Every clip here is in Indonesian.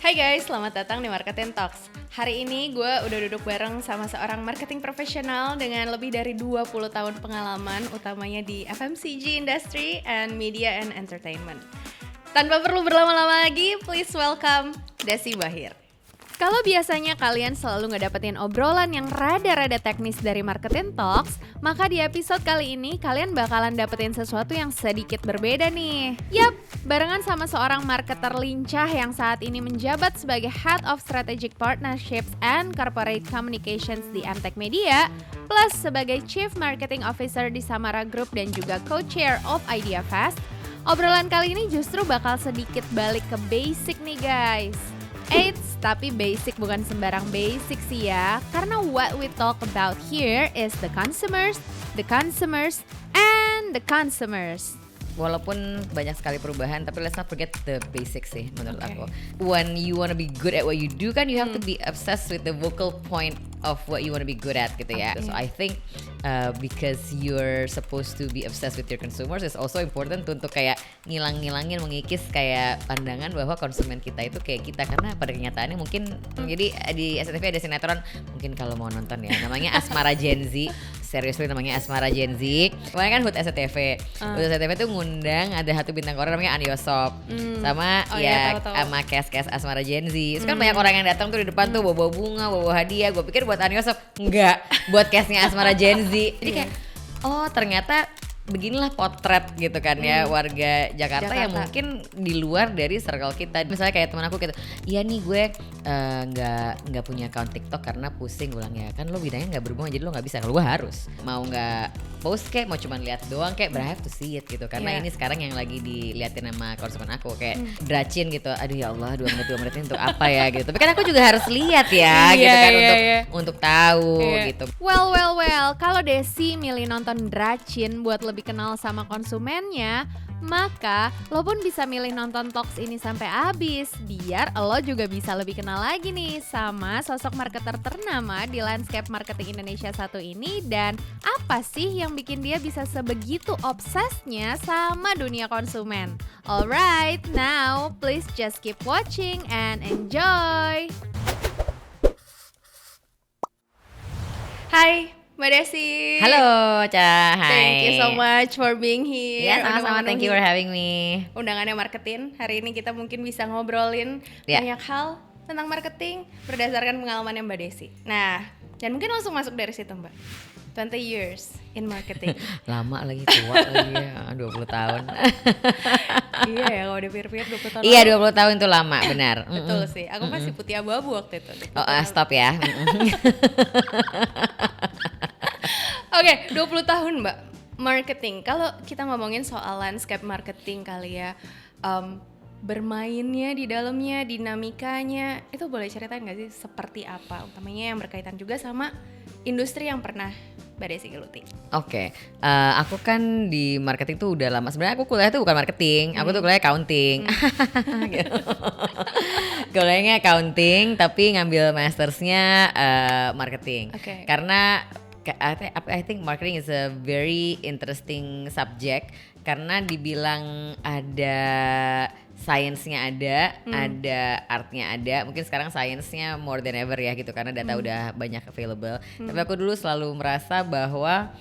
Hai guys, selamat datang di Marketing Talks. Hari ini gue udah duduk bareng sama seorang marketing profesional dengan lebih dari 20 tahun pengalaman, utamanya di FMCG industry and media and entertainment. Tanpa perlu berlama-lama lagi, please welcome Desi Bahir. Kalau biasanya kalian selalu ngedapetin obrolan yang rada-rada teknis dari Marketing Talks, maka di episode kali ini kalian bakalan dapetin sesuatu yang sedikit berbeda nih. Yap, barengan sama seorang marketer lincah yang saat ini menjabat sebagai Head of Strategic Partnerships and Corporate Communications di Amtek Media, plus sebagai Chief Marketing Officer di Samara Group dan juga Co-Chair of Idea Fest. Obrolan kali ini justru bakal sedikit balik ke basic nih guys. Eits, tapi basic bukan sembarang basic sih ya. Karena what we talk about here is the consumers, and the consumers. Walaupun banyak sekali perubahan, tapi let's not forget the basics sih menurut aku. When you wanna be good at what you do kan, you have to be obsessed with the vocal point of what you wanna be good at gitu ya. So I think because you're supposed to be obsessed with your consumers, it's also important untuk kayak ngilangin mengikis kayak pandangan bahwa konsumen kita itu kayak kita, karena pada kenyataannya mungkin jadi di SCTV ada sinetron, mungkin kalau mau nonton ya, namanya Asmara Gen Z. Seriously namanya Asmara Gen Z. Kemarin kan HUT SCTV. HUT SCTV tuh ngundang ada satu bintang Korea namanya An Yosop. Sama tahu. Sama kes Asmara Gen Z. Terus kan banyak orang yang datang tuh di depan tuh bawa bunga, bawa hadiah. Gue pikir buat An Yosop, enggak, buat kesnya Asmara Gen Z. Jadi kayak oh ternyata beginilah potret gitu kan ya warga Jakarta yang mungkin di luar dari circle kita. Misalnya kayak teman aku gitu, iya nih gue nggak punya account TikTok karena pusing. Gue bilang ya kan lo bidangnya nggak berhubungan, jadi lo nggak bisa. Kalau gue harus mau nggak post kayak mau cuman lihat doang kayak, but I have to see it gitu. Karena ini sekarang yang lagi diliatin sama konsumen aku kayak Dracin gitu. Aduh ya Allah 2 menit ini untuk apa ya gitu. Tapi kan aku juga harus lihat ya gitu kan untuk tahu gitu. Well, kalau Desi milih nonton Dracin buat lebih kenal sama konsumennya, maka lo pun bisa milih nonton Talks ini sampai habis biar lo juga bisa lebih kenal lagi nih sama sosok marketer ternama di landscape marketing Indonesia satu ini, dan apa sih yang bikin dia bisa sebegitu obsesnya sama dunia konsumen. Alright, now please just keep watching and enjoy. Hai Mbak Desi. Halo Ca, hai. Thank you so much for being here. Ya sama-sama, thank you for having me. Undangannya marketing, hari ini kita mungkin bisa ngobrolin banyak hal tentang marketing berdasarkan pengalamannya Mbak Desi. Nah, dan mungkin langsung masuk dari situ Mbak. 20 years in marketing. Lama lagi, tua lagi ya, 20 tahun. Iya ya, kalau dipikir-pikir 20 tahun. Iya, 20 tahun itu lama, benar. Betul sih, aku masih putih abu-abu waktu itu. Stop ya. Oke, 20 tahun Mbak, marketing. Kalau kita ngomongin soal landscape marketing kali ya, bermainnya di dalamnya, dinamikanya, itu boleh ceritain gak sih seperti apa? Utamanya yang berkaitan juga sama industri yang pernah Mbak Desi geluti. Oke, aku kan di marketing tuh udah lama. Sebenarnya aku kuliah tuh bukan marketing, aku tuh kuliah accounting. Kuliahnya accounting, tapi ngambil mastersnya marketing. Karena I think marketing is a very interesting subject karena dibilang ada sainsnya ada artnya ada. Mungkin sekarang sainsnya more than ever ya gitu karena data udah banyak available. Tapi aku dulu selalu merasa bahwa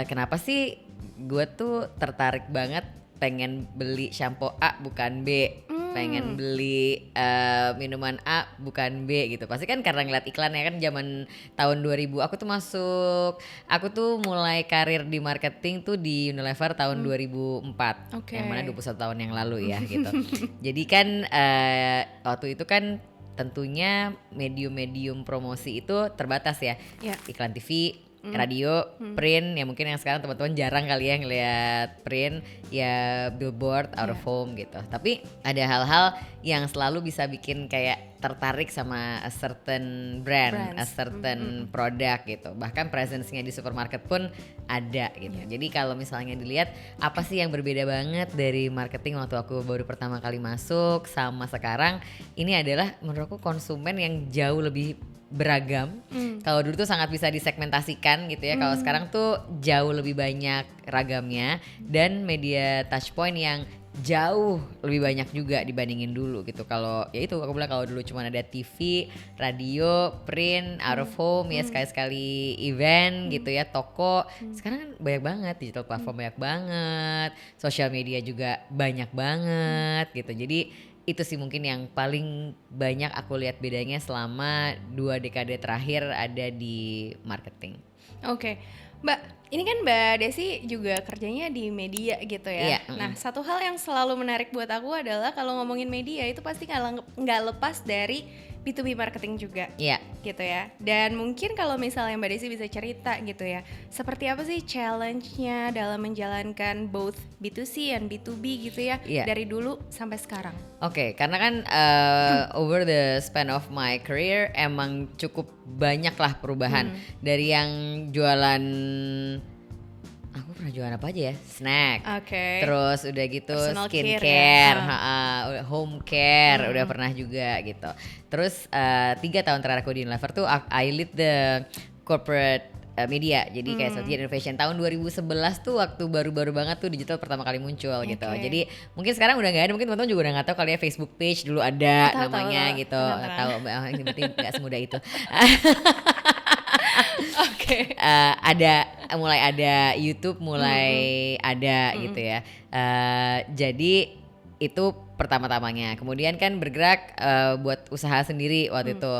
kenapa sih gue tuh tertarik banget pengen beli shampoo A bukan B. Pengen beli minuman A bukan B gitu. Pasti kan karena ngeliat iklannya kan zaman tahun 2000 aku tuh mulai karir di marketing tuh di Unilever tahun 2004. Yang mana 21 tahun yang lalu ya gitu. Jadi kan waktu itu kan tentunya medium-medium promosi itu terbatas ya. Iklan TV, radio, print, ya mungkin yang sekarang teman-teman jarang kali ya ngeliat print, ya billboard, out of home gitu. Tapi ada hal-hal yang selalu bisa bikin kayak tertarik sama a certain brand, a certain product gitu. Bahkan presence-nya di supermarket pun ada gitu. Jadi kalau misalnya dilihat apa sih yang berbeda banget dari marketing waktu aku baru pertama kali masuk sama sekarang, ini adalah menurut aku konsumen yang jauh lebih beragam. Kalau dulu tuh sangat bisa disegmentasikan gitu ya. Kalau sekarang tuh jauh lebih banyak ragamnya dan media touchpoint yang jauh lebih banyak juga dibandingin dulu gitu. Kalau ya itu aku bilang, kalau dulu cuma ada TV, radio, print, out of home ya sekali-sekali event gitu ya, toko. Sekarang kan banyak banget, digital platform banyak banget, sosial media juga banyak banget gitu. Jadi itu sih mungkin yang paling banyak aku lihat bedanya selama 2 dekade terakhir ada di marketing. Oke. Mbak, ini kan Mbak Desi juga kerjanya di media gitu ya. Iya, Nah, satu hal yang selalu menarik buat aku adalah kalau ngomongin media itu pasti nggak lepas dari B2B marketing juga. Iya. Gitu ya. Dan mungkin kalau misalnya Mbak Desi bisa cerita gitu ya, seperti apa sih challenge-nya dalam menjalankan both B2C and B2B gitu ya, dari dulu sampai sekarang? Oke, karena kan over the span of my career emang cukup banyak lah perubahan. Dari yang jualan, aku pernah jualan apa aja ya? Snack. Terus udah gitu skincare, home care, udah pernah juga gitu. Terus 3 tahun terakhir aku di Unilever tuh I lead the corporate media. Jadi kayak strategy innovation. Tahun 2011 tuh waktu baru-baru banget tuh digital pertama kali muncul gitu. Jadi mungkin sekarang udah nggak ada, mungkin teman-teman juga udah nggak tahu kali ya, Facebook page dulu ada namanya gitu. Tahu, ini berarti nggak semudah itu. Mulai ada YouTube, mulai ada gitu ya. Jadi itu pertama-tamanya. Kemudian kan bergerak buat usaha sendiri waktu itu.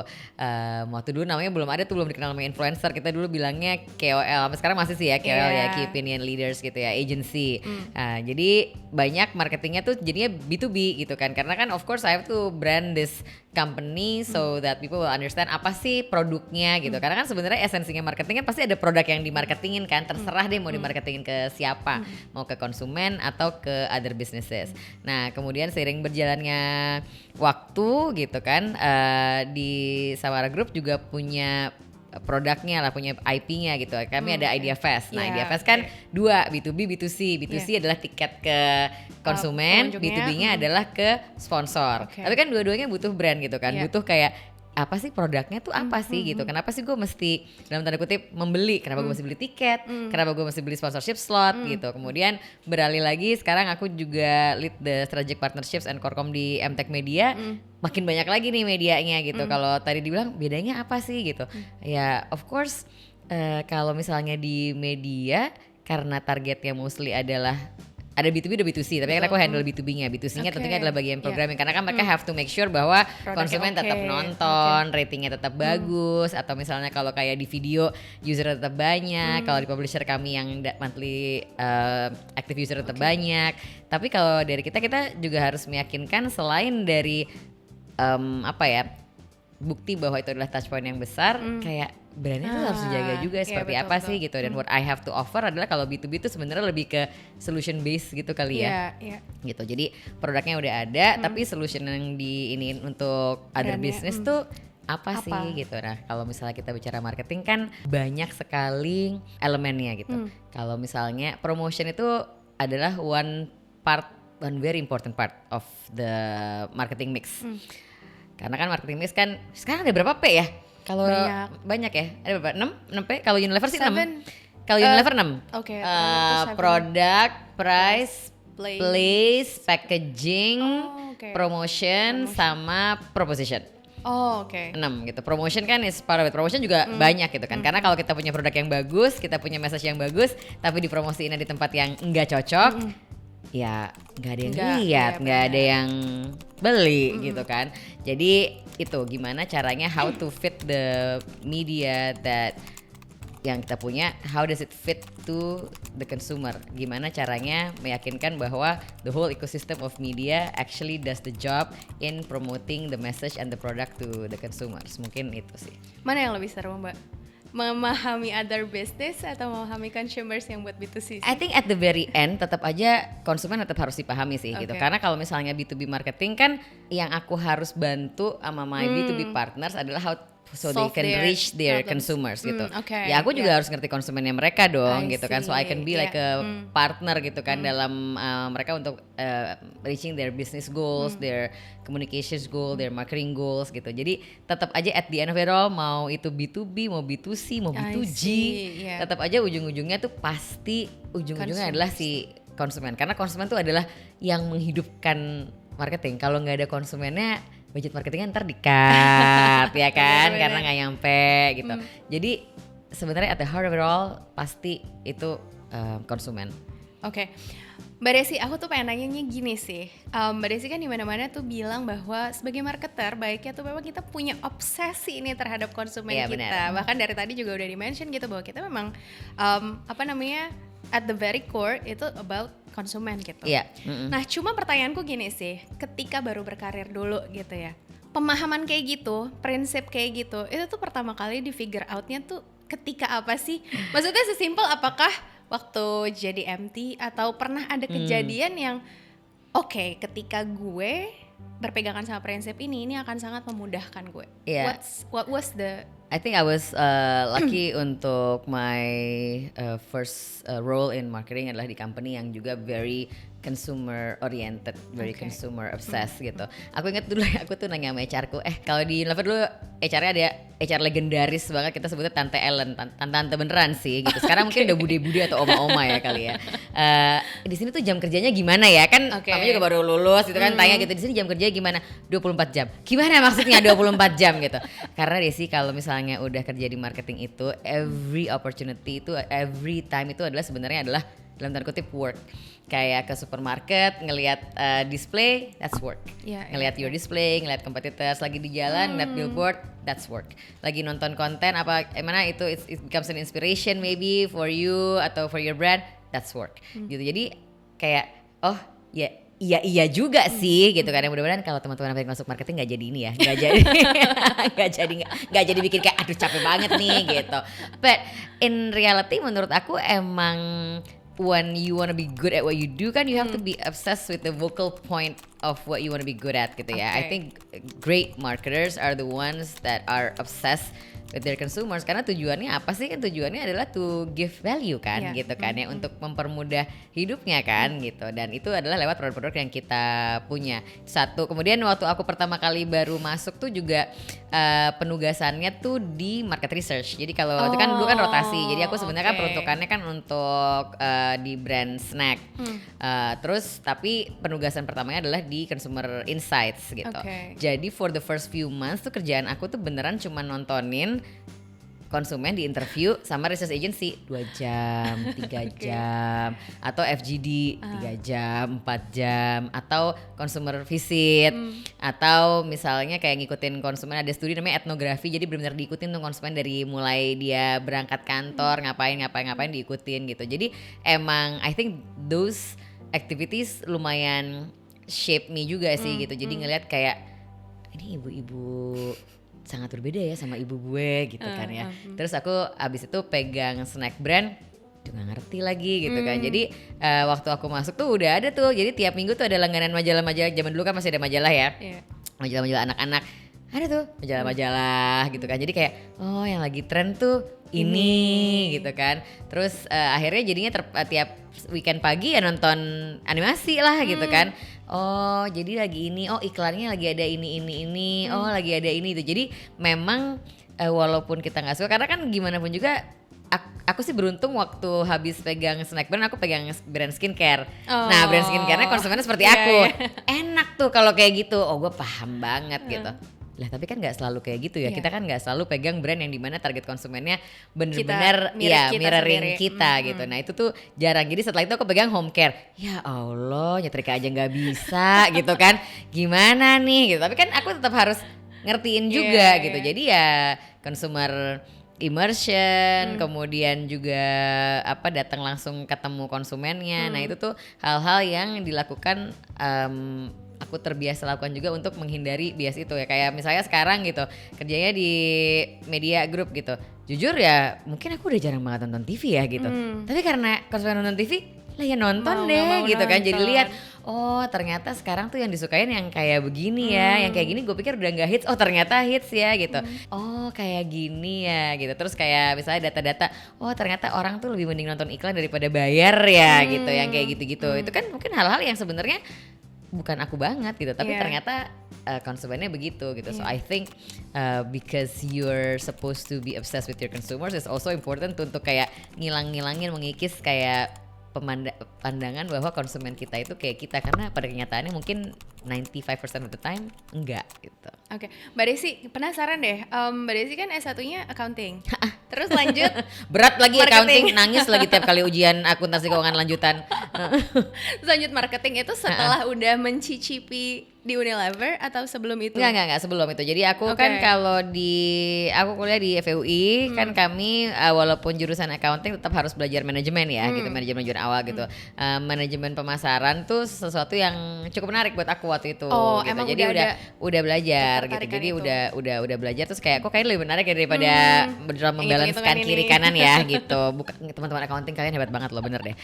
Waktu dulu namanya belum ada tuh, belum dikenal namanya influencer. Kita dulu bilangnya KOL. Sampai sekarang masih sih ya KOL ya, Key Opinion Leaders gitu ya, agency. Jadi banyak marketingnya tuh jadinya B2B gitu kan. Karena kan of course I have to brand this company so that people will understand apa sih produknya gitu. Karena kan sebenarnya esensinya marketing kan pasti ada produk yang dimarketingin kan. Terserah deh mau dimarketingin ke siapa. Mau ke konsumen atau ke other businesses. Nah, kemudian seiring berjalannya waktu gitu kan, di Samara Group juga punya produknya lah, punya IP-nya gitu. Kami ada Idea Fest. Nah, Idea Fest kan dua, B2B, B2C. B2C adalah tiket ke konsumen, B2B-nya adalah ke sponsor. Tapi kan dua-duanya butuh brand gitu kan. Butuh kayak apa sih produknya tuh apa sih gitu. Kenapa sih gue mesti dalam tanda kutip membeli? Kenapa gue mesti beli tiket? Kenapa gue mesti beli sponsorship slot gitu. Kemudian beralih lagi, sekarang aku juga lead the strategic partnerships and Corcom di MTech Media. Makin banyak lagi nih medianya gitu. Kalau tadi dibilang bedanya apa sih gitu. Ya of course kalau misalnya di media, karena targetnya mostly adalah ada B2B ada B2C, tapi kan aku handle B2B-nya. B2C-nya tentunya adalah bagian programming, karena kan mereka have to make sure bahwa konsumen tetap nonton, ratingnya tetap bagus, atau misalnya kalau kayak di video user tetap banyak, kalau di publisher kami yang monthly active user tetap banyak. Tapi kalau dari kita juga harus meyakinkan selain dari bukti bahwa itu adalah touchpoint yang besar, kayak brandnya tuh harus dijaga juga seperti apa sih gitu. Dan what I have to offer adalah kalau B2B itu sebenarnya lebih ke solution based gitu kali ya. Gitu. Jadi produknya udah ada, tapi solution yang diiniin untuk other business tuh apa sih gitu. Nah, kalau misalnya kita bicara marketing kan banyak sekali elemennya gitu. Kalau misalnya promotion itu adalah one very important part of the marketing mix. Karena kan marketing mix kan sekarang ada berapa P ya? Kalau banyak ya, ada berapa? 6 P? Kalau Unilever sih 6. Kalau Unilever 6. Produk, price, place, packaging, promotion, sama proposition. 6 gitu. Promotion kan is part of it. Promotion juga banyak gitu kan. Karena kalau kita punya produk yang bagus, kita punya message yang bagus, tapi dipromosiinnya di tempat yang enggak cocok, ya nggak ada yang lihat, nggak ada yang beli gitu kan. Jadi itu gimana caranya how to fit the media that yang kita punya, how does it fit to the consumer? Gimana caranya meyakinkan bahwa the whole ecosystem of media actually does the job in promoting the message and the product to the consumers. Mungkin itu sih. Mana yang lebih seru Mbak? Memahami other business atau memahami consumers yang buat B2C? I think at the very end tetap aja konsumen tetap harus dipahami sih gitu. Karena kalau misalnya B2B marketing kan yang aku harus bantu sama my B2B partners adalah how so they can reach their consumers gitu. Ya aku juga harus ngerti konsumennya mereka dong gitu kan. So I can be like a partner gitu kan dalam mereka untuk reaching their business goals, their communications goal, their marketing goals gitu. Jadi tetap aja at the end of it all, mau itu B2B, mau B2C, mau B2G, tetap aja ujung-ujungnya tuh pasti ujung-ujungnya adalah si konsumen, karena konsumen tuh adalah yang menghidupkan marketing. Kalau nggak ada konsumennya, budget marketingnya ntar di-cut ya kan, karena nggak nyampe gitu. Jadi sebenarnya at the heart of it all pasti itu konsumen. Oke. Mbak Desi, aku tuh pengen nanyanya gini sih. Mbak Desi kan di mana-mana tuh bilang bahwa sebagai marketer baiknya tuh memang kita punya obsesi ini terhadap konsumen kita. Benar. Bahkan dari tadi juga udah di-mention gitu bahwa kita memang at the very core itu about konsumen gitu. Nah, cuma pertanyaanku gini sih, ketika baru berkarir dulu gitu ya, pemahaman kayak gitu, prinsip kayak gitu, itu tuh pertama kali di figure out-nya tuh ketika apa sih? Maksudnya sesimpel apakah waktu jadi MT atau pernah ada kejadian yang oke, ketika gue berpegangan sama prinsip ini akan sangat memudahkan gue. What was the I think I was lucky untuk my first role in marketing adalah di company yang juga very consumer oriented, very consumer obsessed gitu. Aku ingat dulu aku tuh nanya sama HR-ku, kalau di Unilever dulu HR-nya ada HR legendaris banget, kita sebutnya Tante Ellen, tante beneran sih gitu. Sekarang mungkin udah bude-bude atau oma-oma ya kali ya. Di sini tuh jam kerjanya gimana ya? Kan kamu juga baru lulus gitu kan, tanya gitu, di sini jam kerjanya gimana? 24 jam. Gimana maksudnya 24 jam gitu? Karena Desi kalau misalnya udah kerja di marketing itu, every opportunity itu, every time itu adalah sebenarnya adalah dalam tanda kutip work. Kayak ke supermarket ngelihat display, that's work. Ngelihat your display, ngelihat competitors lagi di jalan, ngelihat billboard, that's work. Lagi nonton konten mana itu it becomes an inspiration maybe for you atau for your brand, that's work. Gitu. Jadi kayak iya juga sih gitu kan. Mudah-mudahan kalau teman-teman yang masuk marketing nggak jadi ini ya, nggak jadi bikin kayak aduh capek banget nih gitu. But in reality menurut aku emang when you wanna be good at what you do kan, you have to be obsessed with the vocal point of what you wanna be good at gitu ya. I think great marketers are the ones that are obsessed with their consumers, karena tujuannya apa sih? Kan tujuannya adalah to give value kan, gitu kan ya, untuk mempermudah hidupnya kan gitu. Dan itu adalah lewat produk-produk yang kita punya. Satu, kemudian waktu aku pertama kali baru masuk tuh juga penugasannya tuh di market research. Jadi kalau itu kan dulu kan rotasi. Jadi aku sebenarnya kan peruntukannya kan untuk di brand snack. Terus tapi penugasan pertamanya adalah di consumer insights gitu. Jadi for the first few months tuh kerjaan aku tuh beneran cuma nontonin konsumen di interview sama research agency 2 jam, 3 jam, atau FGD 3 jam, 4 jam, atau consumer visit, atau misalnya kayak ngikutin konsumen, ada studi namanya etnografi, jadi benar-benar diikutin tuh konsumen dari mulai dia berangkat kantor, ngapain diikutin gitu. Jadi emang I think those activities lumayan shape me juga sih gitu. Jadi ngelihat kayak ini ibu-ibu sangat berbeda ya sama ibu gue gitu kan ya. Terus aku abis itu pegang snack brand, udah gak ngerti lagi gitu kan. Jadi waktu aku masuk tuh udah ada tuh. Jadi tiap minggu tuh ada langganan majalah-majalah. Zaman dulu kan masih ada majalah ya. Majalah-majalah anak-anak. Ada tuh majalah-majalah gitu kan. Jadi kayak yang lagi tren tuh ini gitu kan. Terus akhirnya jadinya tiap weekend pagi ya nonton animasi lah gitu kan. Jadi lagi ini, iklannya lagi ada ini, lagi ada ini itu. Jadi memang walaupun kita nggak suka, karena kan gimana pun juga aku sih beruntung waktu habis pegang snack brand, aku pegang brand skincare. Nah brand skincare-nya konsumennya seperti aku. Enak tuh kalau kayak gitu. Gue paham banget gitu. Lah tapi kan nggak selalu kayak gitu ya. Kita kan nggak selalu pegang brand yang dimana target konsumennya bener-bener mirroring kita gitu. Nah itu tuh jarang. Jadi setelah itu aku pegang home care. Ya Allah, nyetrika aja nggak bisa gitu kan. Gimana nih gitu. Tapi kan aku tetap harus ngertiin juga gitu. Jadi ya consumer immersion, kemudian juga datang langsung ketemu konsumennya. Nah itu tuh hal-hal yang dilakukan aku terbiasa lakukan juga untuk menghindari bias itu ya. Kayak misalnya sekarang gitu kerjanya di media group gitu, jujur ya mungkin aku udah jarang banget nonton TV ya gitu, tapi karena konsumen nonton TV lah ya nonton deh gitu kan. Jadi lihat ternyata sekarang tuh yang disukain yang kayak begini ya, yang kayak gini gue pikir udah nggak hits, ternyata hits ya gitu. Kayak gini ya gitu. Terus kayak misalnya data-data, ternyata orang tuh lebih mending nonton iklan daripada bayar ya gitu, yang kayak gitu-gitu. Itu kan mungkin hal-hal yang sebenarnya bukan aku banget gitu, tapi ternyata konsumennya begitu gitu. So I think because you're supposed to be obsessed with your consumers, it's also important untuk kayak ngilangin, mengikis kayak pandangan bahwa konsumen kita itu kayak kita, karena pada kenyataannya mungkin 95% of the time enggak gitu. Oke, Mbak Desi penasaran deh, Mbak Desi kan S1-nya accounting, terus lanjut berat lagi marketing. Accounting, nangis lagi tiap kali ujian akuntansi keuangan lanjutan. Terus lanjut marketing itu setelah udah mencicipi di Unilever atau sebelum itu? Enggak, sebelum itu. Jadi aku kan kalau aku kuliah di FEUI, kan kami walaupun jurusan accounting tetap harus belajar manajemen ya, gitu, manajemen awal gitu. Manajemen pemasaran tuh sesuatu yang cukup menarik buat aku waktu itu gitu. Emang Jadi udah belajar gitu. Jadi itu. udah belajar, terus kayak kok kayaknya lebih menarik ya daripada berusaha membalancekan kiri kanan ya gitu. Bukan, teman-teman accounting kalian hebat banget loh, bener deh.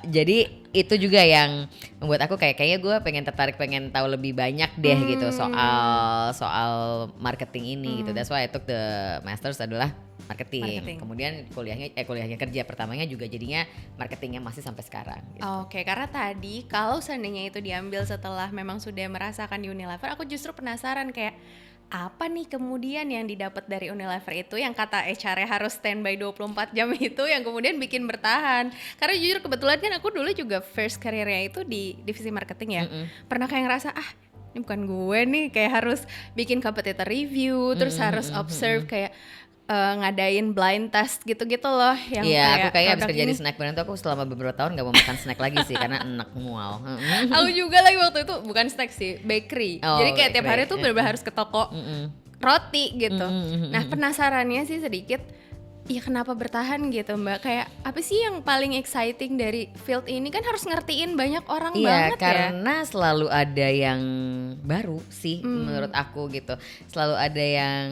Jadi itu juga yang membuat aku kayaknya gue pengen tahu lebih banyak deh gitu soal marketing ini gitu. That's why I took the masters adalah marketing. Kemudian kuliahnya kerja pertamanya juga jadinya marketingnya masih sampai sekarang gitu. Oke, karena tadi kalau seandainya itu diambil setelah memang sudah merasakan di Unilever, aku justru penasaran kayak apa nih kemudian yang didapat dari Unilever itu yang kata HR-nya harus standby 24 jam itu yang kemudian bikin bertahan. Karena jujur kebetulan kan aku dulu juga first career-nya itu di divisi marketing ya. Pernah kayak ngerasa ini bukan gue nih, kayak harus bikin competitor review, terus harus observe kayak ngadain blind test gitu-gitu loh yang aku kayaknya habis kerja di snack brand tuh aku selama beberapa tahun gak mau makan snack lagi sih karena enak mual. Aku juga lagi waktu itu bukan snack sih, bakery. Jadi kayak tiap hari tuh bener-bener harus ke toko roti gitu. Nah penasarannya sih sedikit, ya kenapa bertahan gitu Mbak? Kayak apa sih yang paling exciting dari field ini? Kan harus ngertiin banyak orang banget ya. Karena selalu ada yang baru sih menurut aku gitu. Selalu ada yang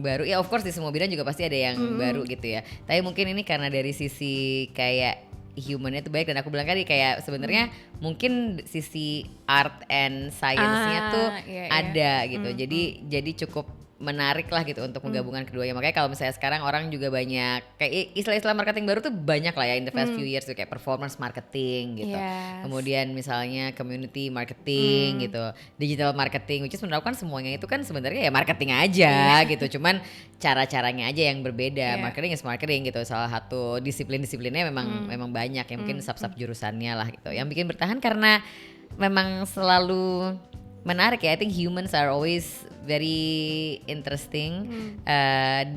baru. Ya of course di semua bidang juga pasti ada yang baru gitu ya. Tapi mungkin ini karena dari sisi kayak humannya itu baik, dan aku bilang tadi kayak sebenarnya mungkin sisi art and science-nya tuh ada gitu. Jadi cukup menarik lah gitu untuk menggabungkan keduanya. Makanya kalau misalnya sekarang orang juga banyak kayak istilah-istilah marketing baru tuh banyak lah ya in the past few years tuh, kayak performance marketing gitu. Kemudian misalnya community marketing gitu, digital marketing, which is menurut aku kan semuanya itu kan sebenarnya ya marketing aja gitu. Cuman cara-caranya aja yang berbeda. Marketing is marketing gitu. Salah satu disiplin-disiplinnya memang banyak yang mungkin sub-sub jurusannya lah gitu. Yang bikin bertahan karena memang selalu menarik ya. I think humans are always very interesting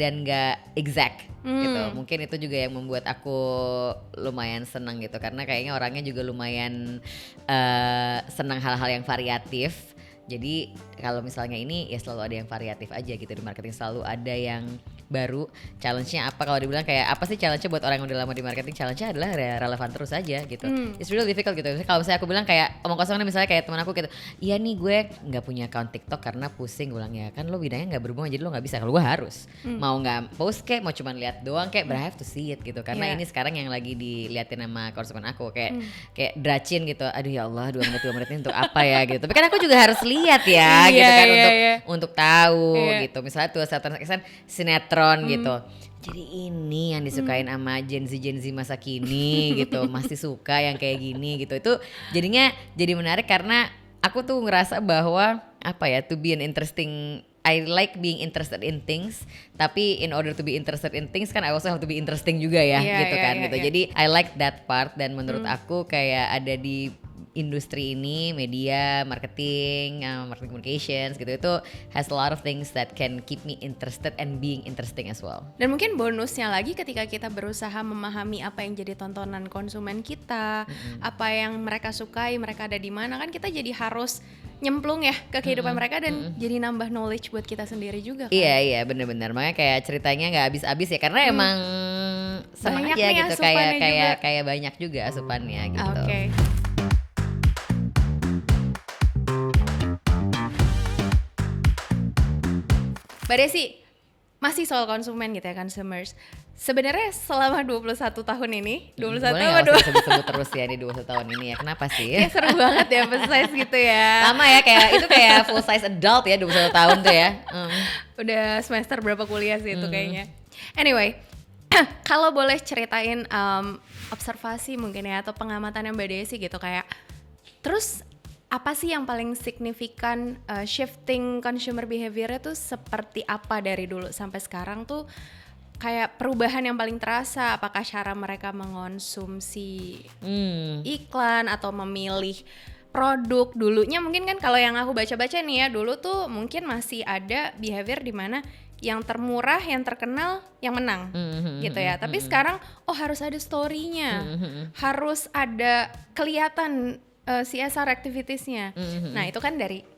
dan gak exact gitu. Mungkin itu juga yang membuat aku lumayan senang gitu, karena kayaknya orangnya juga lumayan senang hal-hal yang variatif. Jadi kalau misalnya ini ya selalu ada yang variatif aja gitu di marketing, selalu ada yang baru. Challenge-nya apa? Kalau dibilang kayak apa sih challenge-nya buat orang yang udah lama di marketing? Challenge-nya adalah relevan terus aja gitu. It's really difficult gitu. Kalau misalnya aku bilang kayak omong kosong nih, misalnya kayak teman aku gitu, iya nih gue nggak punya account TikTok karena pusing. Gue bilang ya kan lo bidangnya nggak berhubungan jadi lo nggak bisa. Kalau gue harus mau nggak post kayak mau cuman lihat doang kayak, but I have to see it gitu. Karena ini sekarang yang lagi diliatin sama konsumen aku kayak Dracin gitu. Aduh ya Allah 2 menit ini untuk apa ya gitu. Tapi kan aku juga harus lihat ya gitu kan untuk tahu gitu. Misalnya tuh saat sinetron gitu. Jadi ini yang disukain sama Gen Z masa kini gitu. Masih suka yang kayak gini gitu. Itu jadinya jadi menarik karena aku tuh ngerasa bahwa apa ya, to be an interesting, I like being interested in things, tapi in order to be interested in things kan I also have to be interesting juga ya gitu kan gitu. Jadi I like that part, dan menurut aku kayak ada di industri ini, media, marketing communications gitu, itu has a lot of things that can keep me interested and being interesting as well. Dan mungkin bonusnya lagi ketika kita berusaha memahami apa yang jadi tontonan konsumen kita, apa yang mereka sukai, mereka ada di mana, kan kita jadi harus nyemplung ya ke kehidupan mereka dan jadi nambah knowledge buat kita sendiri juga kan. Iya benar-benar, makanya kayak ceritanya nggak habis-habis ya, karena emang senang aja gitu, kayak banyak juga asupannya gitu. Okay. Mbak Desi, masih soal konsumen gitu ya, consumers. Sebenarnya selama 21 tahun ini, 21 boleh gak sebut-sebut terus ya di 21 tahun ini ya, kenapa sih? Ya seru banget ya, full size gitu ya. Sama ya, itu kayak full size adult ya 21 tahun tuh ya. Udah semester berapa kuliah sih itu kayaknya. Anyway, kalau boleh ceritain observasi mungkin ya, atau pengamatan Mbak Desi gitu, kayak terus apa sih yang paling signifikan shifting consumer behavior-nya tuh seperti apa dari dulu sampai sekarang tuh? kayak perubahan yang paling terasa? Apakah cara mereka mengonsumsi iklan atau memilih produk? Dulunya mungkin kan kalau yang aku baca-baca nih ya, dulu tuh mungkin masih ada behavior di mana yang termurah, yang terkenal, yang menang gitu ya. Tapi sekarang harus ada story-nya, harus ada kelihatan CSR activities-nya. Nah itu kan dari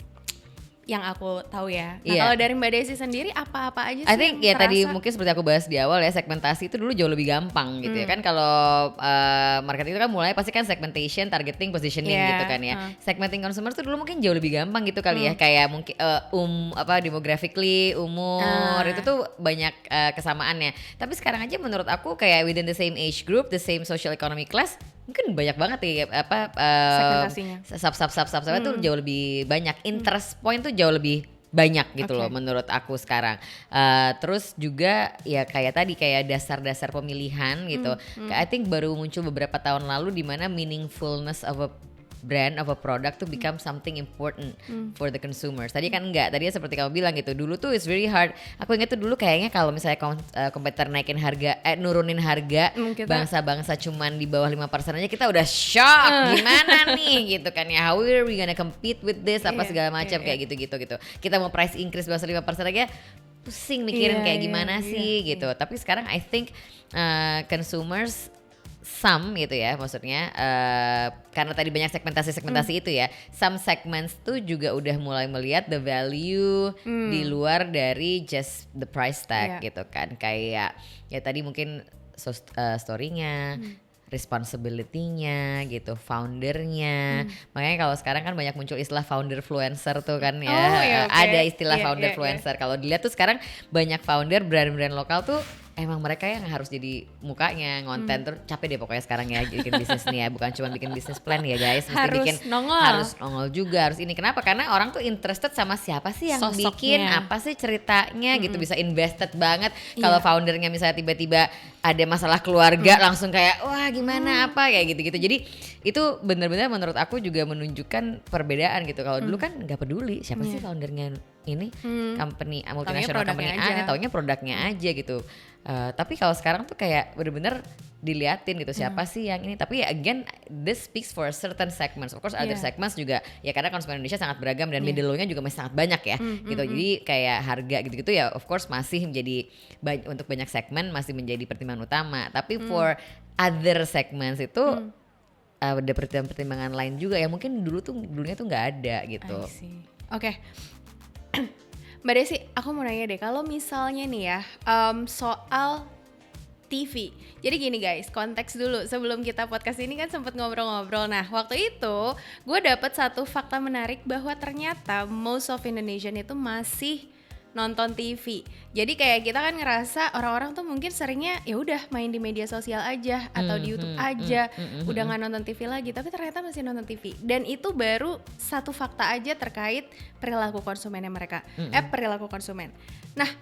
yang aku tahu ya. Nah kalau dari Mbak Desi sendiri apa-apa aja sih? I think ya tadi mungkin seperti aku bahas di awal ya, segmentasi itu dulu jauh lebih gampang gitu ya kan. Kalau marketing itu kan mulai pasti kan segmentation, targeting, positioning gitu kan ya. Segmenting consumer itu dulu mungkin jauh lebih gampang gitu kali ya. Kayak mungkin demographically, umur itu tuh banyak kesamaannya. Tapi sekarang aja menurut aku kayak within the same age group, the same social economic class, mungkin banyak banget ya segmentasinya. Sub itu jauh lebih banyak. Interest point tuh jauh lebih banyak gitu loh menurut aku sekarang. Terus juga ya kayak tadi kayak dasar-dasar pemilihan gitu. I think baru muncul beberapa tahun lalu di mana meaningfulness of a brand, of a product to become something important for the consumers. Tadi kan enggak, tadi seperti kamu bilang gitu. Dulu tuh it's very hard. Aku ingat tuh dulu kayaknya kalau misalnya kompetitor naikin harga, nurunin harga, bangsa-bangsa cuman di bawah 5% aja kita udah shock. Gimana nih gitu kan ya. How are we gonna compete with this? Apa segala macam kayak gitu. Kita mau price increase bawah 5% aja pusing mikirin kayak gimana sih gitu. Tapi sekarang I think consumers gitu ya, maksudnya karena tadi banyak segmentasi itu ya, some segments tuh juga udah mulai melihat the value di luar dari just the price tag gitu kan. Kayak ya tadi mungkin story-nya, responsibility-nya gitu, foundernya. Makanya kalau sekarang kan banyak muncul istilah founder-fluencer tuh kan ya. Ada istilah founder-fluencer. Kalau dilihat tuh sekarang banyak founder brand-brand lokal tuh emang mereka yang harus jadi mukanya ngonten. Terus capek deh pokoknya sekarang ya bikin bisnis nih ya, bukan cuma bikin bisnis plan ya guys, mesti harus nongol juga, harus ini. Kenapa? Karena orang tuh interested sama siapa sih yang bikin, apa sih ceritanya gitu, bisa invested banget. Kalau foundernya misalnya tiba-tiba ada masalah keluarga langsung kayak wah gimana apa kayak gitu-gitu. Jadi itu benar-benar menurut aku juga menunjukkan perbedaan gitu. Kalau dulu kan nggak peduli siapa sih foundernya ini company multinasional company taunya produknya aja gitu. Tapi kalau sekarang tuh kayak bener-bener diliatin gitu siapa sih yang ini. Tapi again this speaks for certain segments. Of course other segments juga ya, karena konsumen Indonesia sangat beragam dan middle low-nya juga masih sangat banyak ya gitu. Jadi kayak harga gitu-gitu ya of course masih menjadi untuk banyak segmen masih menjadi pertimbangan utama. Tapi for other segments itu ada pertimbangan lain juga yang mungkin dulunya tuh nggak ada gitu. Oke. Mbak Desi, aku mau nanya deh, kalau misalnya nih ya soal TV. Jadi gini guys, konteks dulu sebelum kita podcast ini kan sempat ngobrol-ngobrol. Nah waktu itu gue dapet satu fakta menarik bahwa ternyata most of Indonesian itu masih nonton TV. Jadi kayak kita kan ngerasa orang-orang tuh mungkin seringnya ya udah main di media sosial aja atau di YouTube aja, udah nggak nonton TV lagi. Tapi ternyata masih nonton TV. Dan itu baru satu fakta aja terkait perilaku konsumennya mereka. Perilaku konsumen. Nah,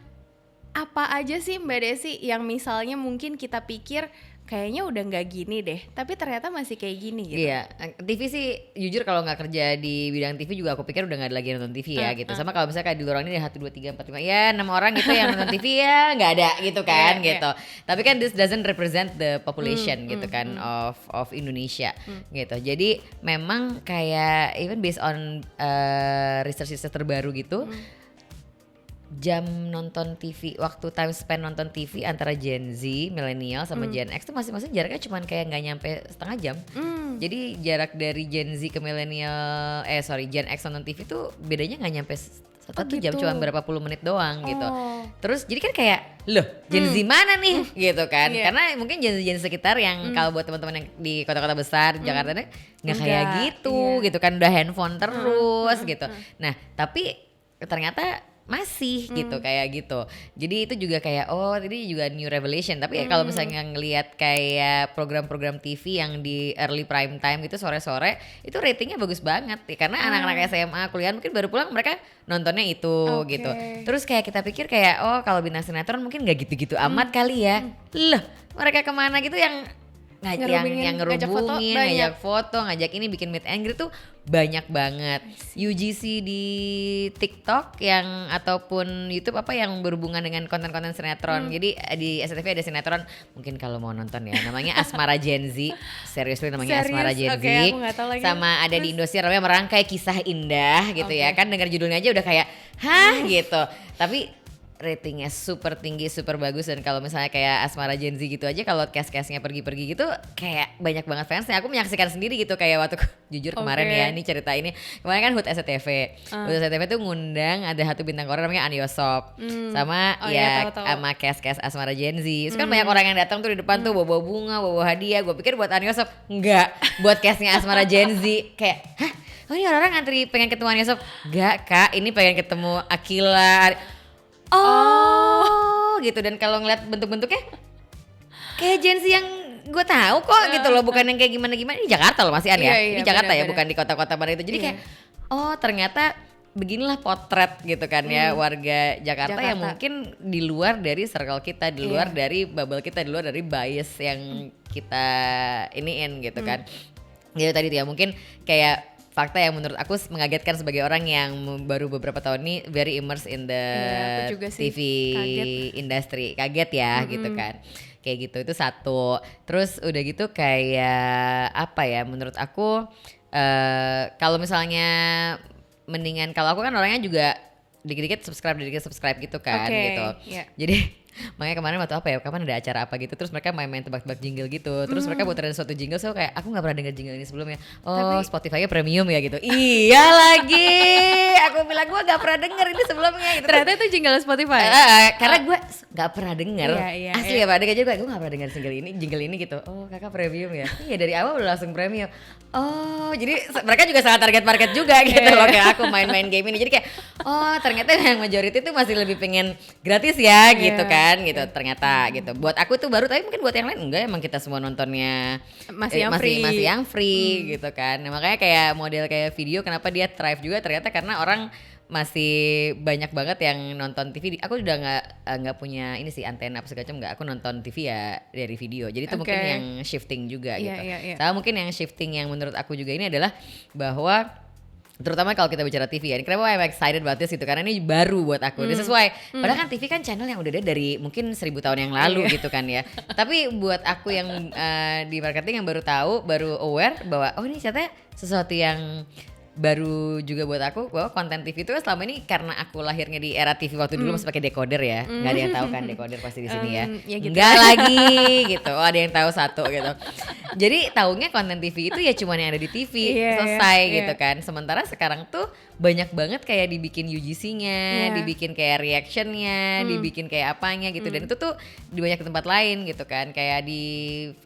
apa aja sih Mbak Desi yang misalnya mungkin kita pikir kayaknya udah nggak gini deh, tapi ternyata masih kayak gini gitu. Iya, TV sih jujur kalau nggak kerja di bidang TV juga aku pikir udah nggak ada lagi nonton TV ya gitu. Sama kalau misalnya kayak di luar ini 1, 2, 3, 4, 5 ya 6 orang gitu yang nonton TV ya nggak ada gitu kan gitu. Tapi kan this doesn't represent the population gitu kan of Indonesia gitu. Jadi memang kayak even based on research terbaru gitu. Jam nonton TV, waktu time spend nonton TV antara Gen Z, milenial sama Gen X tuh masing-masing jaraknya cuman kayak nggak nyampe setengah jam. Jadi jarak dari Gen Z ke milenial, Gen X nonton TV tuh bedanya nggak nyampe 1 jam, cuma berapa puluh menit doang gitu. Terus jadi kan kayak loh Gen Z mana nih gitu kan? Karena mungkin Gen Z sekitar yang kalau buat teman-teman yang di kota-kota besar Jakarta nggak kayak gitu gitu kan, udah handphone terus gitu. Nah tapi ternyata masih gitu kayak gitu. Jadi itu juga kayak ini juga new revelation. Tapi kalau misalnya ngelihat kayak program-program TV yang di early prime time gitu sore-sore itu ratingnya bagus banget ya, karena anak-anak SMA kuliah mungkin baru pulang mereka nontonnya itu gitu. Terus kayak kita pikir kayak kalau bintang sinetron mungkin nggak gitu-gitu amat kali ya. Loh mereka kemana gitu yang yang ngerubungin, ngajak foto, ngajak ini bikin meet and greet tuh banyak banget. UGC di TikTok yang ataupun YouTube apa yang berhubungan dengan konten-konten sinetron. Jadi di SCTV ada sinetron, mungkin kalau mau nonton ya, namanya Asmara Gen Z. Seriously namanya Asmara Gen Z. Sama ada di Indosiar namanya Merangkai Kisah Indah gitu ya. Kan dengar judulnya aja udah kayak hah gitu. Tapi ratingnya super tinggi, super bagus. Dan kalau misalnya kayak Asmara Gen Z gitu aja, kalau cast-castnya pergi-pergi gitu kayak banyak banget fansnya. Aku menyaksikan sendiri gitu kayak waktu jujur kemarin ya, ini cerita ini kemarin kan HUT SCTV. HUT SCTV tuh ngundang ada satu bintang Korea namanya An Yosop sama sama cast-cast Asmara Gen Z. Terus kan banyak orang yang datang tuh di depan tuh bawa bunga, bawa hadiah. Gue pikir buat An Yosop, enggak, buat castnya Asmara Gen Z. Kayak hah, oh ini orang-orang ngantri pengen ketemu An Yosop. Enggak kak, ini pengen ketemu Akila. Oh gitu. Dan kalau ngeliat bentuk-bentuknya kayak Gen Z yang gue tahu kok gitu loh, bukan yang kayak gimana-gimana. Ini Jakarta loh masih ya, ini Jakarta ya, bukan di kota-kota mana itu. Jadi kayak oh ternyata beginilah potret gitu kan ya warga Jakarta yang mungkin di luar dari circle kita, di luar dari bubble kita, di luar dari bias yang kita iniin gitu kan. Gitu tadi tuh ya, mungkin kayak fakta yang menurut aku mengagetkan sebagai orang yang baru beberapa tahun ini very immersed in the TV industry. Kaget ya gitu kan. Kayak gitu, itu satu. Terus udah gitu kayak apa ya, menurut aku kalau misalnya mendingan, kalau aku kan orangnya juga dikit-dikit subscribe gitu kan gitu. Jadi makanya kemarin waktu apa ya, kapan ada acara apa gitu, terus mereka main-main tebak-tebak jingle gitu, terus mereka puterin suatu jingle, so kayak aku nggak pernah denger jingle ini sebelumnya. Oh Spotify-nya premium ya gitu. Iya lagi, aku bilang gue nggak pernah denger ini sebelumnya gitu. Ternyata itu jingle Spotify. Karena gue nggak pernah denger, asli ya, pada juga gue nggak pernah denger jingle ini gitu. Oh kakak premium ya? Iya dari awal udah langsung premium. Oh jadi mereka juga sangat target market juga gitu loh, kayak aku main-main game ini. Jadi kayak oh ternyata yang majority tuh masih lebih pengen gratis ya gitu kan. Gitu ternyata gitu. Buat aku tuh baru, tapi mungkin buat yang lain enggak, emang kita semua nontonnya masih yang free gitu kan. Nah, makanya kayak model kayak video kenapa dia thrive juga ternyata karena orang masih banyak banget yang nonton TV. Aku udah nggak punya ini sih antena apa segala macam, nggak, aku nonton TV ya dari video. Jadi itu mungkin yang shifting juga gitu. Sama mungkin yang shifting yang menurut aku juga ini adalah bahwa terutama kalau kita bicara TV ya, kenapa I'm excited about this gitu, karena ini baru buat aku. This is why, padahal kan TV kan channel yang udah ada dari mungkin 1000 tahun yang lalu gitu kan ya. Tapi buat aku yang di marketing yang baru tahu, baru aware bahwa oh ini ternyata sesuatu yang baru juga buat aku, bahwa konten TV itu selama ini karena aku lahirnya di era TV waktu dulu masih pakai decoder ya, nggak ada yang tahu kan decoder pasti di sini ya gitu. Nggak lagi gitu, oh ada yang tahu satu gitu. Jadi taunya konten TV itu ya cuman yang ada di TV selesai gitu kan. Sementara sekarang tuh banyak banget kayak dibikin UGC-nya, dibikin kayak reaction-nya, dibikin kayak apanya gitu. Dan itu tuh di banyak tempat lain gitu kan, kayak di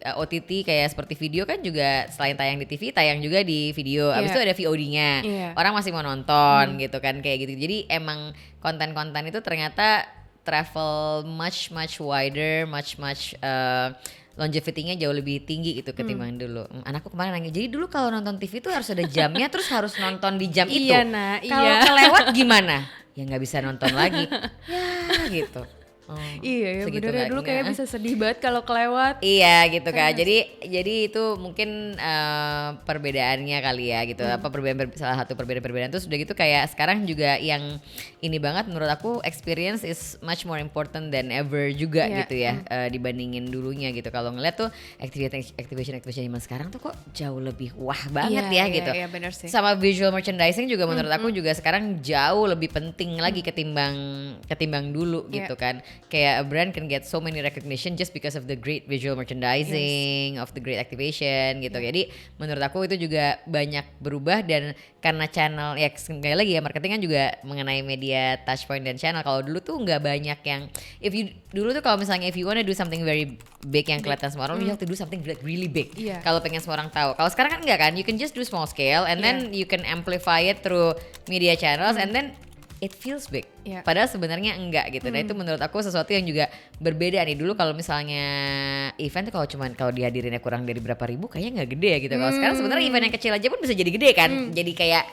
OTT kayak seperti video kan juga selain tayang di TV tayang juga di video. Abis itu ada VOD-nya. Orang masih mau nonton gitu kan kayak gitu. Jadi emang konten-konten itu ternyata travel much wider, much longevity-nya jauh lebih tinggi gitu ketimbang dulu. Anakku kemarin nanya, jadi dulu kalau nonton TV itu harus ada jamnya, terus harus nonton di jam itu. Kalau kelewat gimana? Ya nggak bisa nonton lagi. Ya gitu. Oh, iya ya bener, dulu kayak bisa sedih banget kalau kelewat. Iya gitu kan. Jadi itu mungkin perbedaannya kali ya gitu. Apa salah satu perbedaan tuh sudah gitu kayak sekarang juga yang ini banget menurut aku, experience is much more important than ever juga gitu ya, dibandingin dulunya gitu. Kalau ngeliat tuh activation zaman sekarang tuh kok jauh lebih wah banget gitu. Iya benar sih. Sama visual merchandising juga menurut aku juga sekarang jauh lebih penting lagi ketimbang dulu gitu kan. Kayak a brand can get so many recognition just because of the great visual merchandising, of the great activation gitu. Jadi menurut aku itu juga banyak berubah, dan karena channel ya sekali lagi ya, marketing kan juga mengenai media touchpoint dan channel. Kalau dulu tuh nggak banyak yang dulu tuh kalau misalnya if you wanna do something very big yang kelihatan semua orang, you have to do something really big. Kalau pengen semua orang tahu. Kalau sekarang kan enggak kan, you can just do small scale and then you can amplify it through media channels and then it feels big, padahal sebenarnya enggak gitu. Nah itu menurut aku sesuatu yang juga berbeda nih. Dulu kalau misalnya event tuh kalau dihadirinnya kurang dari berapa ribu kayaknya nggak gede ya gitu. Kalau sekarang sebenarnya event yang kecil aja pun bisa jadi gede kan, jadi kayak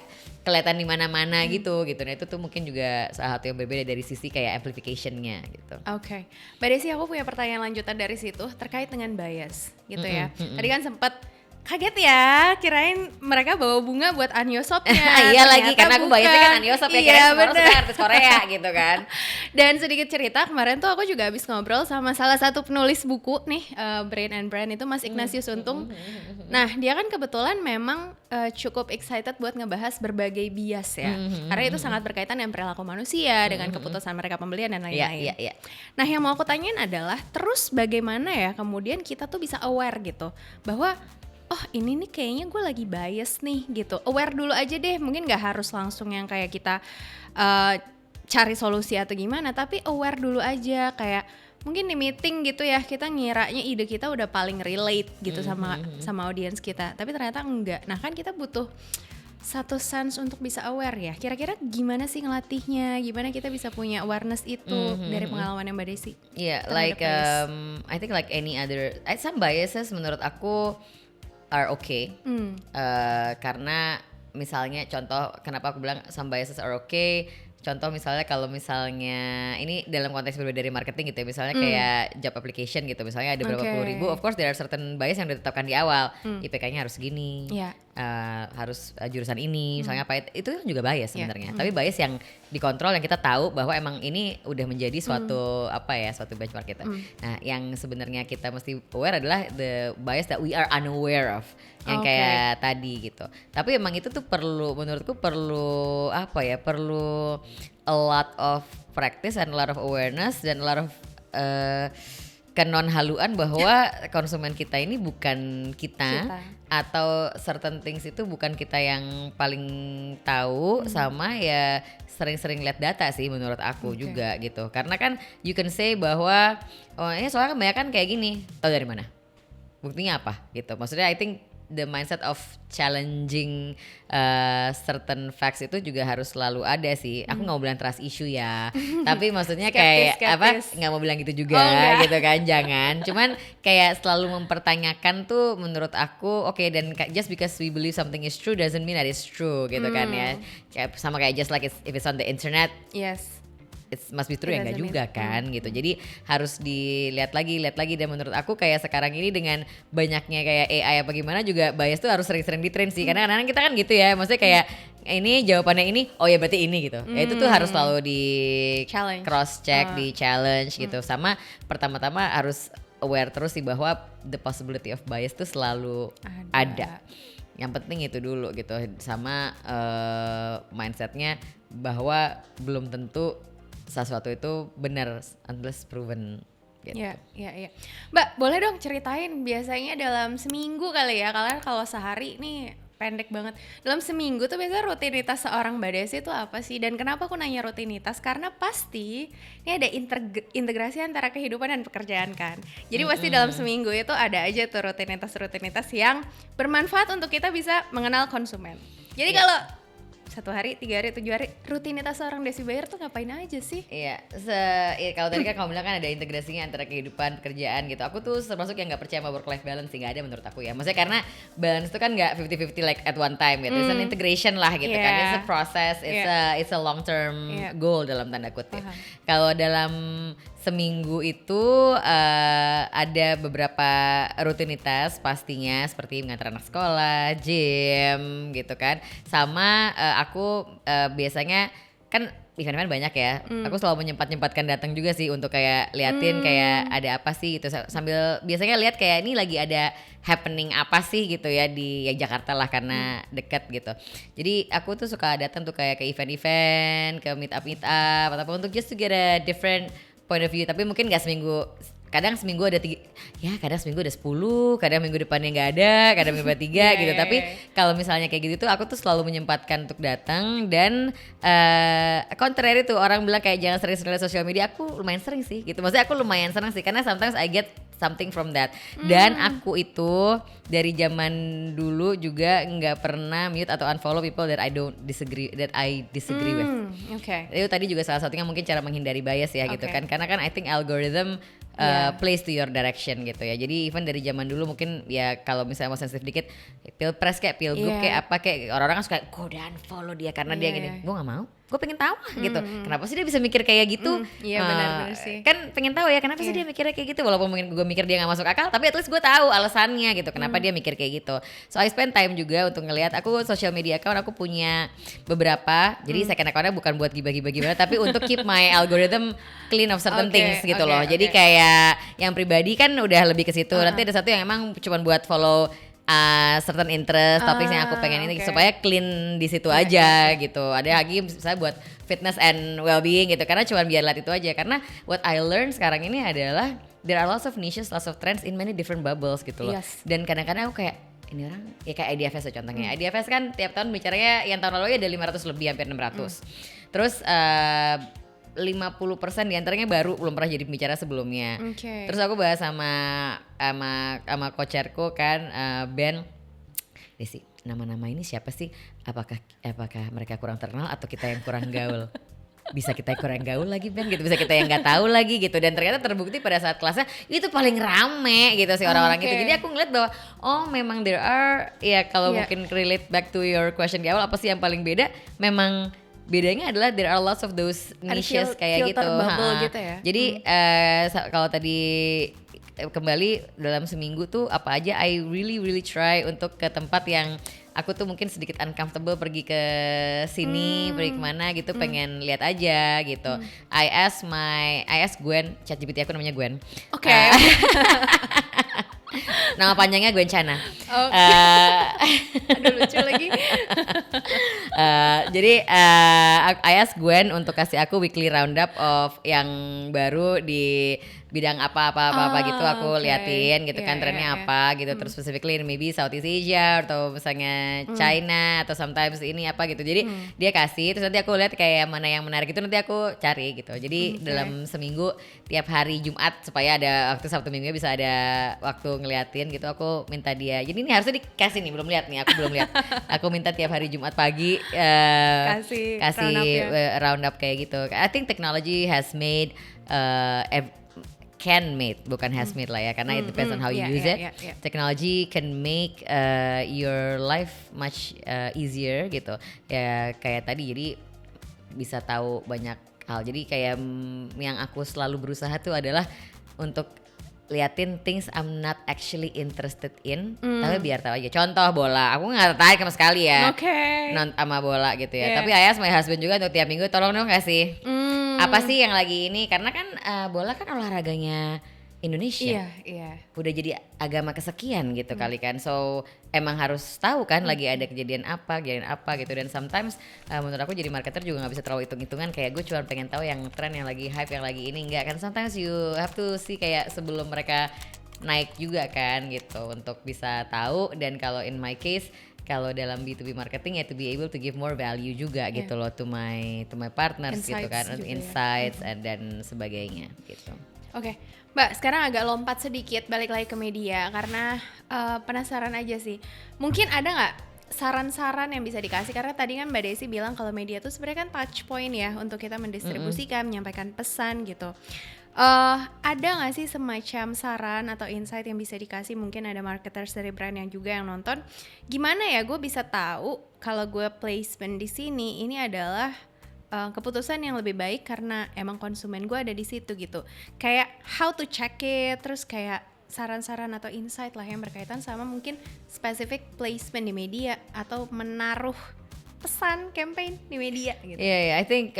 kelihatan di mana-mana gitu. Nah itu tuh mungkin juga salah satu yang berbeda dari sisi kayak amplification-nya gitu. Oke. Mbak Desi, aku punya pertanyaan lanjutan dari situ terkait dengan bias gitu ya. Tadi kan sempat kaget ya, kirain mereka bawa bunga buat Anyosopnya. Iya lagi, karena aku biasanya kan Anyosop ya, kirain semua orang suka artis Korea gitu kan. Dan sedikit cerita, kemarin tuh aku juga habis ngobrol sama salah satu penulis buku nih, Brain and Brand itu Mas Ignatius Untung. Nah dia kan kebetulan memang cukup excited buat ngebahas berbagai bias ya, karena itu sangat berkaitan dengan perilaku manusia, dengan keputusan mereka pembelian dan lain-lain. Nah yang mau aku tanyain adalah, terus bagaimana ya kemudian kita tuh bisa aware gitu, bahwa oh ini nih kayaknya gue lagi bias nih gitu. Aware dulu aja deh, mungkin gak harus langsung yang kayak kita cari solusi atau gimana, tapi aware dulu aja. Kayak mungkin di meeting gitu ya, kita ngiranya ide kita udah paling relate gitu sama audiens kita, tapi ternyata enggak. Nah kan kita butuh satu sense untuk bisa aware ya. Kira-kira gimana sih ngelatihnya? Gimana kita bisa punya awareness itu dari pengalaman yang Mbak Desi? Yeah, like I think like any other, some biases menurut aku are okay. Karena misalnya contoh kenapa aku bilang some biases are okay. Contoh misalnya kalau misalnya ini dalam konteks berbeda dari marketing gitu ya, misalnya kayak job application gitu, misalnya ada berapa puluh ribu, of course there are certain bias yang ditetapkan di awal, IPK-nya harus segini, harus jurusan ini, misalnya apa itu kan juga bias sebenarnya, tapi bias yang dikontrol, yang kita tahu bahwa emang ini udah menjadi suatu suatu benchmark kita. Nah yang sebenarnya kita mesti aware adalah the bias that we are unaware of, yang kayak tadi gitu. Tapi emang itu tuh menurutku perlu a lot of practice and a lot of awareness dan a lot of kenon-haluan bahwa konsumen kita ini bukan kita atau certain things itu bukan kita yang paling tahu, sama ya sering-sering lihat data sih menurut aku juga gitu. Karena kan you can say bahwa oh ini soalnya kebanyakan kayak gini, tahu dari mana? Buktinya apa gitu. Maksudnya I think the mindset of challenging certain facts itu juga harus selalu ada sih. Aku nggak mau bilang trust issue ya, tapi maksudnya skeptis. Nggak mau bilang gitu juga, gitu kan, jangan. Cuman kayak selalu mempertanyakan tuh menurut aku dan just because we believe something is true doesn't mean that it's true gitu kan ya. Kayak sama kayak just like if it's on the internet. Yes. It must be true ya, enggak juga kan gitu. Jadi harus dilihat lagi dan menurut aku kayak sekarang ini dengan banyaknya kayak AI apa gimana juga bias tuh harus sering-sering di-train sih. Karena kadang-kadang kita kan gitu ya, maksudnya kayak ini jawabannya ini, oh ya berarti ini gitu. Ya itu tuh harus selalu di cross check, di challenge gitu. Sama pertama-tama harus aware terus sih bahwa the possibility of bias tuh selalu ada. Yang penting itu dulu gitu, sama mindsetnya bahwa belum tentu sesuatu itu benar unless proven gitu. Iya. Mbak, boleh dong ceritain biasanya dalam seminggu kali ya, kalian kalau sehari nih pendek banget. Dalam seminggu tuh biasanya rutinitas seorang Mbak Desi itu apa sih? Dan kenapa aku nanya rutinitas? Karena pasti ini ada integrasi antara kehidupan dan pekerjaan kan. Jadi pasti dalam seminggu itu ada aja tuh rutinitas yang bermanfaat untuk kita bisa mengenal konsumen. Jadi kalau 1 hari, 3 hari, 7 hari, rutinitas seorang Desi Bayer tuh ngapain aja sih? Iya, kalau tadi kan kamu bilang kan ada integrasinya antara kehidupan, pekerjaan gitu. Aku tuh termasuk yang gak percaya sama work life balance sih, gak ada menurut aku ya. Maksudnya karena balance itu kan gak 50-50 like at one time gitu. It's an integration lah gitu kan. It's a process, it's a long term goal dalam tanda kutip. Kalau dalam seminggu itu ada beberapa rutinitas pastinya, seperti mengantar anak sekolah, gym gitu kan. Sama aku biasanya kan event-event banyak ya. Aku selalu menyempatkan datang juga sih untuk kayak liatin kayak ada apa sih gitu, sambil biasanya lihat kayak ini lagi ada happening apa sih gitu ya di Jakarta lah karena deket gitu. Jadi aku tuh suka datang tuh kayak ke event-event, ke meet up ataupun untuk just to get a different point of view. Tapi mungkin gak seminggu, kadang seminggu ada 3, ya kadang seminggu ada 10, kadang minggu depannya gak ada, kadang minggu 3 gitu. Tapi kalau misalnya kayak gitu tuh aku tuh selalu menyempatkan untuk datang. Dan contrary tuh orang bilang kayak jangan sering-sering lihat sosial media, aku lumayan sering sih gitu. Maksudnya aku lumayan senang sih karena sometimes I get something from that. Dan aku itu dari zaman dulu juga nggak pernah mute atau unfollow people that I disagree with. Okay. Itu tadi juga salah satunya mungkin cara menghindari bias ya gitu kan. Karena kan I think algorithm plays to your direction gitu ya. Jadi even dari zaman dulu mungkin ya kalau misalnya mau sensitif dikit, pilpres kayak pilgub kayak apa kayak orang-orang kan suka go dan follow dia karena dia gini. Gue nggak mau, gue pengen tahu lah gitu. Kenapa sih dia bisa mikir kayak gitu? Iya benar sih. Kan pengen tahu ya kenapa sih dia mikirnya kayak gitu. Walaupun mungkin gue mikir dia nggak masuk akal, tapi at least gue tahu alasannya gitu. Kenapa dia mikir kayak gitu. So I spend time juga untuk ngelihat. Aku social media account aku punya beberapa. Jadi second accountnya bukan buat gibah-gibah gimana, tapi untuk keep my algorithm clean of certain things gitu loh. Jadi kayak yang pribadi kan udah lebih ke situ. Nanti ada satu yang emang cuma buat follow certain interest, topik yang aku pengen ini supaya clean di situ aja gitu. Ada lagi misalnya buat fitness and well-being gitu. Karena cuma biar lihat itu aja. Karena what I learn sekarang ini adalah there are lots of niches, lots of trends in many different bubbles gitu loh. Dan kadang-kadang aku kayak ini orang ya kayak IDFS contohnya. IDFS kan tiap tahun bicaranya yang tahun lalu ya ada 500 lebih hampir 600. Terus 50% diantaranya baru belum pernah jadi pembicara sebelumnya. Terus aku bahas sama coacherku kan Ben, Desi, nama-nama ini siapa sih? Apakah mereka kurang terkenal atau kita yang kurang gaul? Bisa kita yang kurang gaul lagi Ben gitu, bisa kita yang nggak tahu lagi gitu. Dan ternyata terbukti pada saat kelasnya itu paling rame gitu sih orang-orang itu. Jadi aku ngeliat bahwa memang there are ya kalau mungkin relate back to your question di awal, apa sih yang paling beda? Memang bedanya adalah there are lots of those niches kayak gitu. Gitu ya. Jadi kalau tadi kembali dalam seminggu tuh apa aja I really try untuk ke tempat yang aku tuh mungkin sedikit uncomfortable pergi ke sini, pergi kemana gitu, pengen lihat aja gitu. I ask Gwen, ChatGPT aku namanya Gwen. Nama panjangnya Gwen Chana. Aduh lucu lagi. Jadi I ask Gwen untuk kasih aku weekly roundup of yang baru di bidang apa gitu aku liatin gitu kan trennya apa gitu. Terus specifically maybe Southeast Asia atau misalnya China atau sometimes ini apa gitu. Jadi dia kasih, terus nanti aku lihat kayak mana yang menarik itu nanti aku cari gitu. Jadi dalam seminggu tiap hari Jumat supaya ada waktu Sabtu Minggu bisa ada waktu ngeliatin gitu, aku minta dia. Jadi ini harusnya dikasih nih, belum lihat nih, aku belum lihat. Aku minta tiap hari Jumat pagi kasih roundup kayak gitu. I think technology has made bukan has made lah ya, karena it depends on how you use it. Technology can make your life much easier gitu. Ya kayak tadi, jadi bisa tahu banyak hal. Jadi kayak yang aku selalu berusaha tuh adalah untuk liatin things I'm not actually interested in, tapi biar tahu aja. Contoh bola, aku nggak tertarik sama sekali ya sama bola gitu ya. Tapi I ask my husband juga untuk tiap minggu tolong dong kasih apa sih yang lagi ini, karena kan bola kan olahraganya Indonesia. Udah jadi agama kesekian gitu kali kan. So emang harus tahu kan lagi ada kejadian apa gitu. Dan sometimes menurut aku jadi marketer juga nggak bisa terlalu hitung-hitungan kayak gue cuma pengen tahu yang tren yang lagi hype yang lagi ini, enggak kan. Sometimes you have to see kayak sebelum mereka naik juga kan gitu untuk bisa tahu. Dan kalau in my case kalau dalam B2B marketing ya to be able to give more value juga gitu loh to my partners gitu kan, insights dan sebagainya gitu. Oke. Mbak, sekarang agak lompat sedikit balik lagi ke media karena penasaran aja sih. Mungkin ada nggak saran-saran yang bisa dikasih, karena tadi kan Mbak Desi bilang kalau media tuh sebenarnya kan touch point ya untuk kita mendistribusikan, menyampaikan pesan gitu. Ada nggak sih semacam saran atau insight yang bisa dikasih? Mungkin ada marketers dari brand yang juga yang nonton. Gimana ya gue bisa tahu kalau gue placement di sini ini adalah keputusan yang lebih baik karena emang konsumen gue ada di situ gitu. Kayak how to check it, terus kayak saran-saran atau insight lah yang berkaitan sama mungkin specific placement di media atau menaruh pesan campaign di media gitu. I think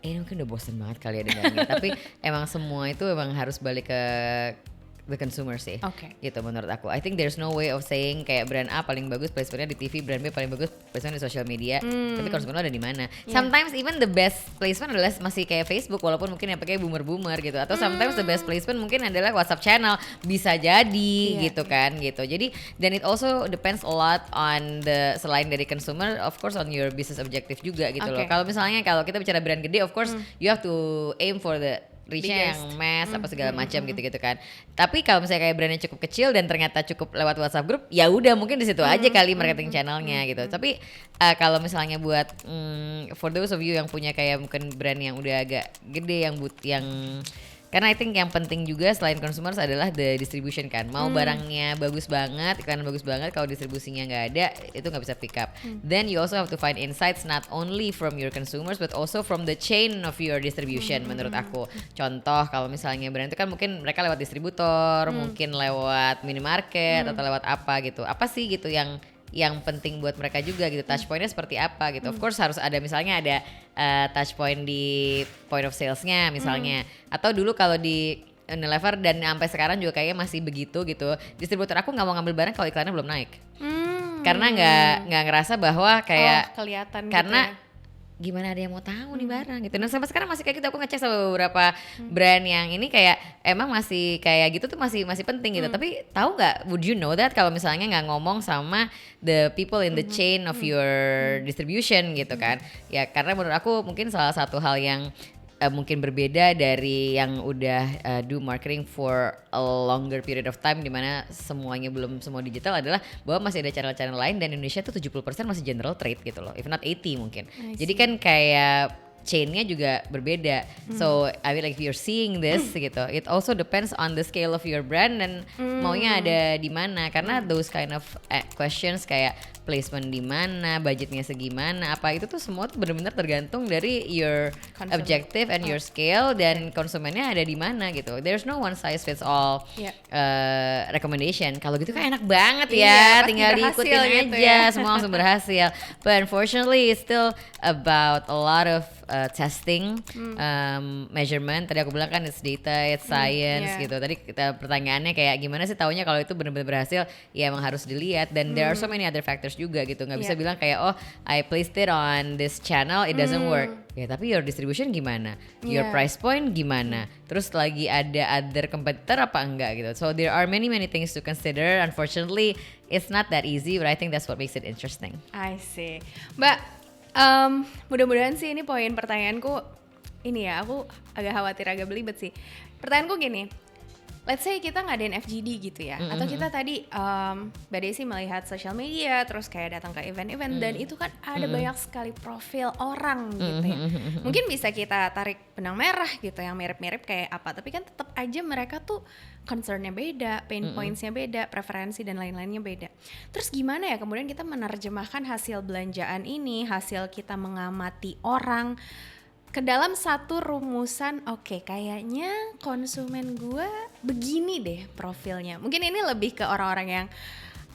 ini mungkin udah bosan banget kali ya dengarnya. Tapi emang semua itu emang harus balik ke the consumer sih, gitu menurut aku. I think there's no way of saying kayak brand A paling bagus placementnya di TV, brand B paling bagus placement di social media. Tapi konsumen lo ada di mana? Sometimes even the best placement adalah masih kayak Facebook, walaupun mungkin yang pakai boomer gitu. Atau sometimes the best placement mungkin adalah WhatsApp channel, bisa jadi gitu kan gitu. Jadi dan it also depends a lot on the selain dari consumer, of course on your business objective juga gitu loh. Kalau misalnya kalau kita bicara brand gede, of course you have to aim for the reach-nya yang mass apa segala macam gitu-gitu kan. Tapi kalau misalnya kayak brandnya cukup kecil dan ternyata cukup lewat WhatsApp group, ya udah mungkin di situ aja kali marketing channelnya gitu. Tapi kalau misalnya buat for those of you yang punya kayak mungkin brand yang udah agak gede yang karena I think yang penting juga selain consumers adalah the distribution kan. Mau barangnya bagus banget, iklan bagus banget, kalau distribusinya nggak ada, itu nggak bisa pick up. Then you also have to find insights not only from your consumers but also from the chain of your distribution menurut aku. Contoh kalau misalnya brand itu kan mungkin mereka lewat distributor, mungkin lewat minimarket atau lewat apa gitu. Apa sih gitu yang penting buat mereka juga gitu, touch pointnya seperti apa gitu. Of course harus ada misalnya ada touch point di point of salesnya misalnya, atau dulu kalau di Unilever dan sampai sekarang juga kayaknya masih begitu gitu, distributor aku nggak mau ngambil barang kalau iklannya belum naik, karena nggak ngerasa bahwa kayak kelihatan karena gitu ya. Gimana ada yang mau tahu nih barang gitu. Nah sampai sekarang masih kayak gitu, aku ngecek sama beberapa brand yang ini kayak emang masih kayak gitu tuh masih penting gitu. Tapi tahu nggak, would you know that kalau misalnya nggak ngomong sama the people in the chain of your distribution gitu kan. Ya karena menurut aku mungkin salah satu hal yang mungkin berbeda dari yang udah do marketing for a longer period of time, dimana semuanya belum semua digital, adalah bahwa masih ada channel-channel lain dan Indonesia tuh 70% masih general trade gitu loh, if not 80 mungkin. Jadi kan kayak chainnya juga berbeda. So I mean like if you're seeing this gitu, it also depends on the scale of your brand dan maunya ada di mana, karena those kind of questions kayak placement di mana, budgetnya segimana, apa itu tuh semua tuh benar-benar tergantung dari your objective and your scale dan konsumennya ada di mana gitu. There's no one size fits all recommendation. Kalau gitu kan enak banget ya, tinggal diikutin gitu aja, ya. semua langsung berhasil. But unfortunately it's still about a lot of testing, measurement. Tadi aku bilang kan it's data, it's science gitu. Tadi kita pertanyaannya kayak gimana sih taunya kalau itu benar-benar berhasil? Ya emang harus dilihat, dan there are so many other factors juga gitu. Nggak bisa bilang kayak oh I placed it on this channel, it doesn't work. Ya tapi your distribution gimana? Your price point gimana? Terus lagi ada other competitor apa enggak gitu. So there are many things to consider. Unfortunately it's not that easy, but I think that's what makes it interesting. I see. Mbak, mudah-mudahan sih ini poin pertanyaanku ini ya, aku agak khawatir, agak belibet sih. Pertanyaanku gini, let's say kita ngadain FGD gitu ya, atau kita tadi Mbak Desi melihat social media, terus kayak datang ke event-event, dan itu kan ada banyak sekali profil orang gitu ya. Mungkin bisa kita tarik benang merah gitu, yang mirip-mirip kayak apa, tapi kan tetap aja mereka tuh concernnya beda, pain pointsnya beda, preferensi dan lain-lainnya beda. Terus gimana ya kemudian kita menerjemahkan hasil belanjaan ini, hasil kita mengamati orang ke dalam satu rumusan, oke, kayaknya konsumen gue begini deh profilnya. Mungkin ini lebih ke orang-orang yang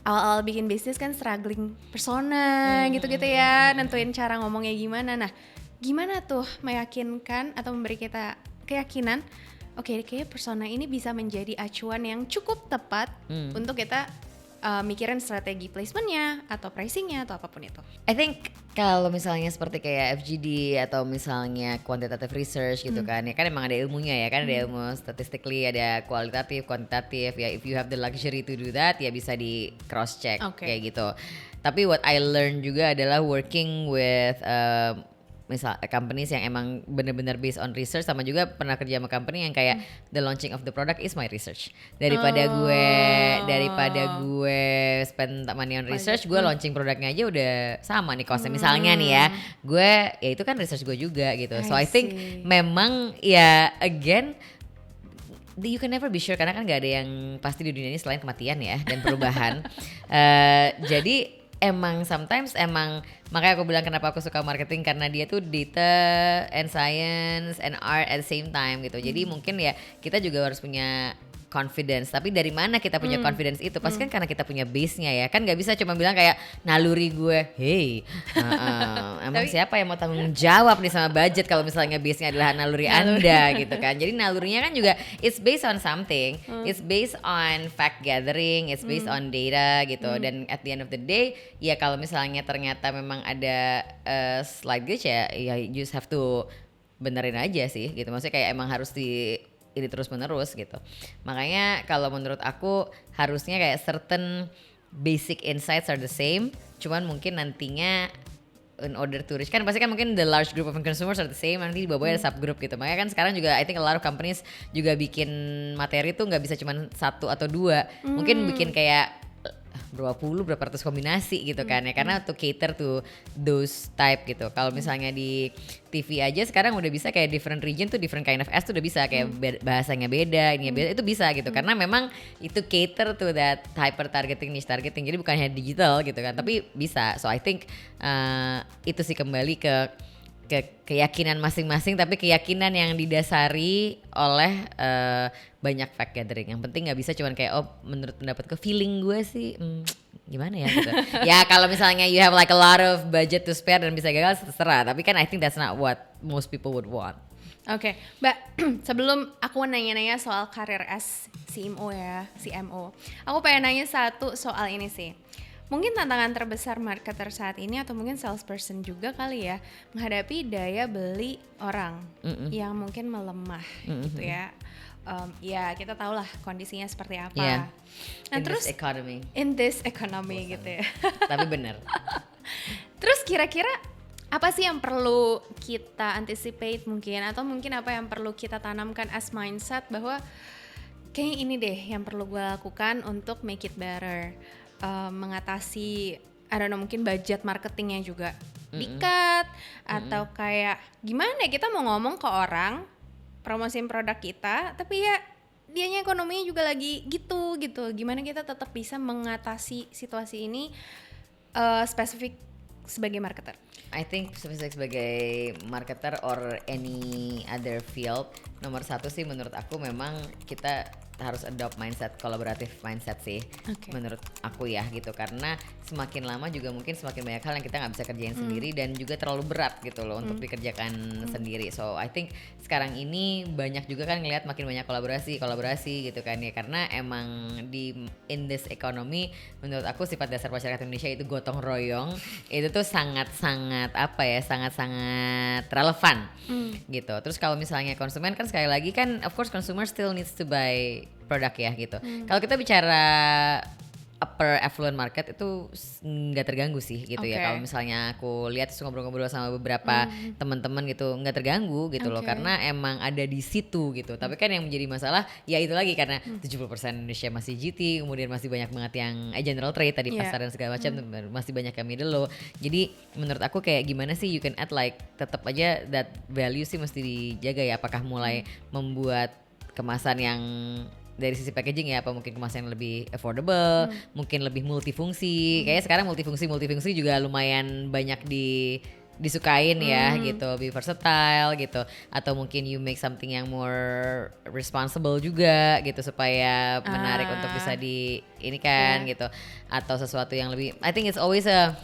awal-awal bikin bisnis kan struggling persona gitu-gitu ya, nentuin cara ngomongnya gimana. Nah, gimana tuh meyakinkan atau memberi kita keyakinan, oke, kayak persona ini bisa menjadi acuan yang cukup tepat untuk kita mikirin strategi placementnya atau pricingnya atau apapun itu. I think kalau misalnya seperti kayak FGD atau misalnya quantitative research gitu kan, ya kan emang ada ilmunya ya kan, ada ilmu statistically, ada kualitatif, kuantitatif ya. If you have the luxury to do that, ya bisa di cross check kayak gitu. Tapi what I learned juga adalah working with misal companies yang emang benar-benar based on research, sama juga pernah kerja sama company yang kayak the launching of the product is my research. Daripada gue spend money on research, gue launching produknya aja udah sama nih costnya. Misalnya nih ya, gue ya itu kan research gue juga gitu. So I think memang ya again you can never be sure, karena kan gak ada yang pasti di dunia ini selain kematian ya dan perubahan. Jadi emang sometimes emang makanya aku bilang kenapa aku suka marketing, karena dia tuh data and science and art at the same time gitu. Jadi mungkin ya kita juga harus punya confidence, tapi dari mana kita punya confidence itu? Pasti kan karena kita punya base-nya ya, kan nggak bisa cuma bilang kayak naluri gue, hey, emang siapa yang mau tanggung jawab nih sama budget kalau misalnya base-nya adalah naluri Anda gitu kan? Jadi nalurinya kan juga it's based on something, it's based on fact gathering, it's based on data gitu, dan at the end of the day, ya kalau misalnya ternyata memang ada slight glitch ya you just have to benerin aja sih gitu. Maksudnya kayak emang harus ini terus menerus gitu. Makanya kalau menurut aku harusnya kayak certain basic insights are the same, cuman mungkin nantinya in order to reach kan pasti kan mungkin the large group of consumers are the same, nanti di bawahnya ada subgroup gitu. Makanya kan sekarang juga I think a lot of companies juga bikin materi tuh nggak bisa cuma satu atau dua, mungkin bikin kayak berapa ratus kombinasi gitu kan ya, karena to cater to those type gitu. Kalau misalnya di TV aja sekarang udah bisa kayak different region tuh different kind of ads tuh udah bisa kayak bahasanya beda, ininya beda, itu bisa gitu karena memang itu cater to that hyper targeting, niche targeting. Jadi bukan hanya digital gitu kan, tapi bisa. So I think itu sih kembali ke keyakinan masing-masing, tapi keyakinan yang didasari oleh banyak fact gathering. Yang penting nggak bisa cuman kayak menurut pendapat ke feeling gue sih gimana ya gitu. Ya kalau misalnya you have like a lot of budget to spare dan bisa gagal terserah, tapi kan I think that's not what most people would want. Oke, Mbak, sebelum aku nanya-nanya soal karir as CMO ya, CMO, aku pengen nanya satu soal ini sih. Mungkin tantangan terbesar marketer saat ini atau mungkin salesperson juga kali ya, menghadapi daya beli orang yang mungkin melemah gitu ya. Ya kita tahu lah kondisinya seperti apa. Yeah. Nah, in this economy gitu ya. Tapi benar. Terus kira-kira apa sih yang perlu kita anticipate mungkin, atau mungkin apa yang perlu kita tanamkan as mindset bahwa kayaknya ini deh yang perlu gue lakukan untuk make it better. Mengatasi mungkin budget marketingnya juga di-cut, atau kayak gimana kita mau ngomong ke orang promosiin produk kita tapi ya dianya ekonominya juga lagi gitu, gimana kita tetap bisa mengatasi situasi ini spesifik sebagai marketer. I think spesifik sebagai marketer or any other field, nomor satu sih menurut aku memang kita harus adopt mindset kolaboratif mindset sih, menurut aku ya gitu, karena semakin lama juga mungkin semakin banyak hal yang kita nggak bisa kerjain sendiri dan juga terlalu berat gitu loh untuk dikerjakan sendiri. So I think sekarang ini banyak juga kan ngelihat makin banyak kolaborasi gitu kan ya, karena emang in this economy menurut aku sifat dasar masyarakat Indonesia itu gotong royong, itu tuh sangat-sangat relevan gitu. Terus kalau misalnya konsumen kan sekali lagi kan of course consumer still needs to buy produk ya gitu. Kalau kita bicara upper affluent market itu nggak terganggu sih gitu ya. Kalau misalnya aku lihat ngobrol-ngobrol sama beberapa teman-teman gitu nggak terganggu gitu loh, karena emang ada di situ gitu. Tapi kan yang menjadi masalah ya itu lagi karena 70% Indonesia masih GT, kemudian masih banyak banget yang general trade tadi pasar dan segala macam, masih banyak yang middle low. Jadi menurut aku kayak gimana sih you can add like tetap aja that value sih mesti dijaga ya. Apakah mulai membuat kemasan yang dari sisi packaging ya, apa mungkin kemasan yang lebih affordable, mungkin lebih multifungsi. Kayaknya sekarang multifungsi juga lumayan banyak disukain ya gitu, lebih versatile gitu. Atau mungkin you make something yang more responsible juga gitu supaya menarik untuk bisa ini kan gitu. Atau sesuatu yang lebih, I think it's always a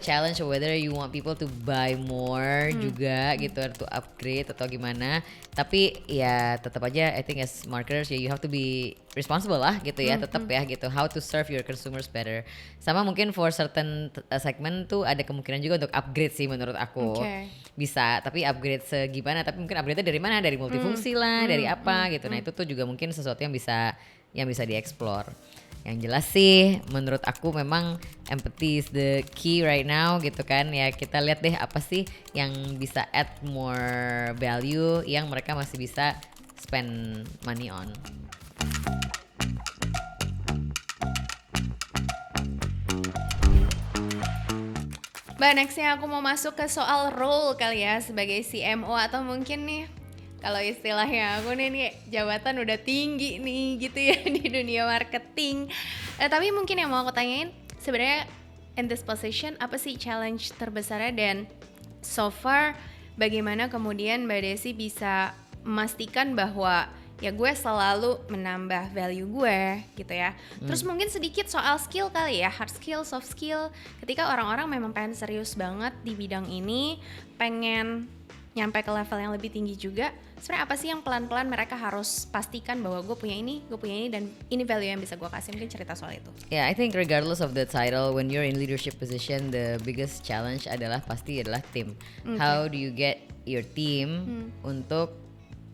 challenge whether you want people to buy more juga gitu, to upgrade atau gimana. Tapi ya tetap aja I think as marketers ya you have to be responsible lah gitu ya, tetap ya gitu, how to serve your consumers better. Sama mungkin for certain segment tuh ada kemungkinan juga untuk upgrade sih menurut aku. Bisa, tapi upgrade segimana, tapi mungkin upgrade-nya dari mana, dari multifungsi lah, dari apa gitu. Nah itu tuh juga mungkin sesuatu yang bisa dieksplor. Yang jelas sih menurut aku memang empathy is the key right now gitu kan ya. Kita lihat deh apa sih yang bisa add more value yang mereka masih bisa spend money on. Mbak, nextnya aku mau masuk ke soal role kali ya sebagai CMO, atau mungkin nih kalau istilahnya aku nih jabatan udah tinggi nih gitu ya di dunia marketing. Tapi mungkin yang mau aku tanyain sebenarnya in this position apa sih challenge terbesarnya, dan so far bagaimana kemudian Mbak Desi bisa memastikan bahwa ya gue selalu menambah value gue gitu ya. Terus mungkin sedikit soal skill kali ya, hard skill, soft skill. Ketika orang-orang memang pengen serius banget di bidang ini, pengen nyampe ke level yang lebih tinggi juga, sebenarnya apa sih yang pelan-pelan mereka harus pastikan bahwa gue punya ini, dan ini value yang bisa gue kasih? Mungkin cerita soal itu. Yeah, I think regardless of the title, when you're in leadership position, the biggest challenge adalah tim. How do you get your team untuk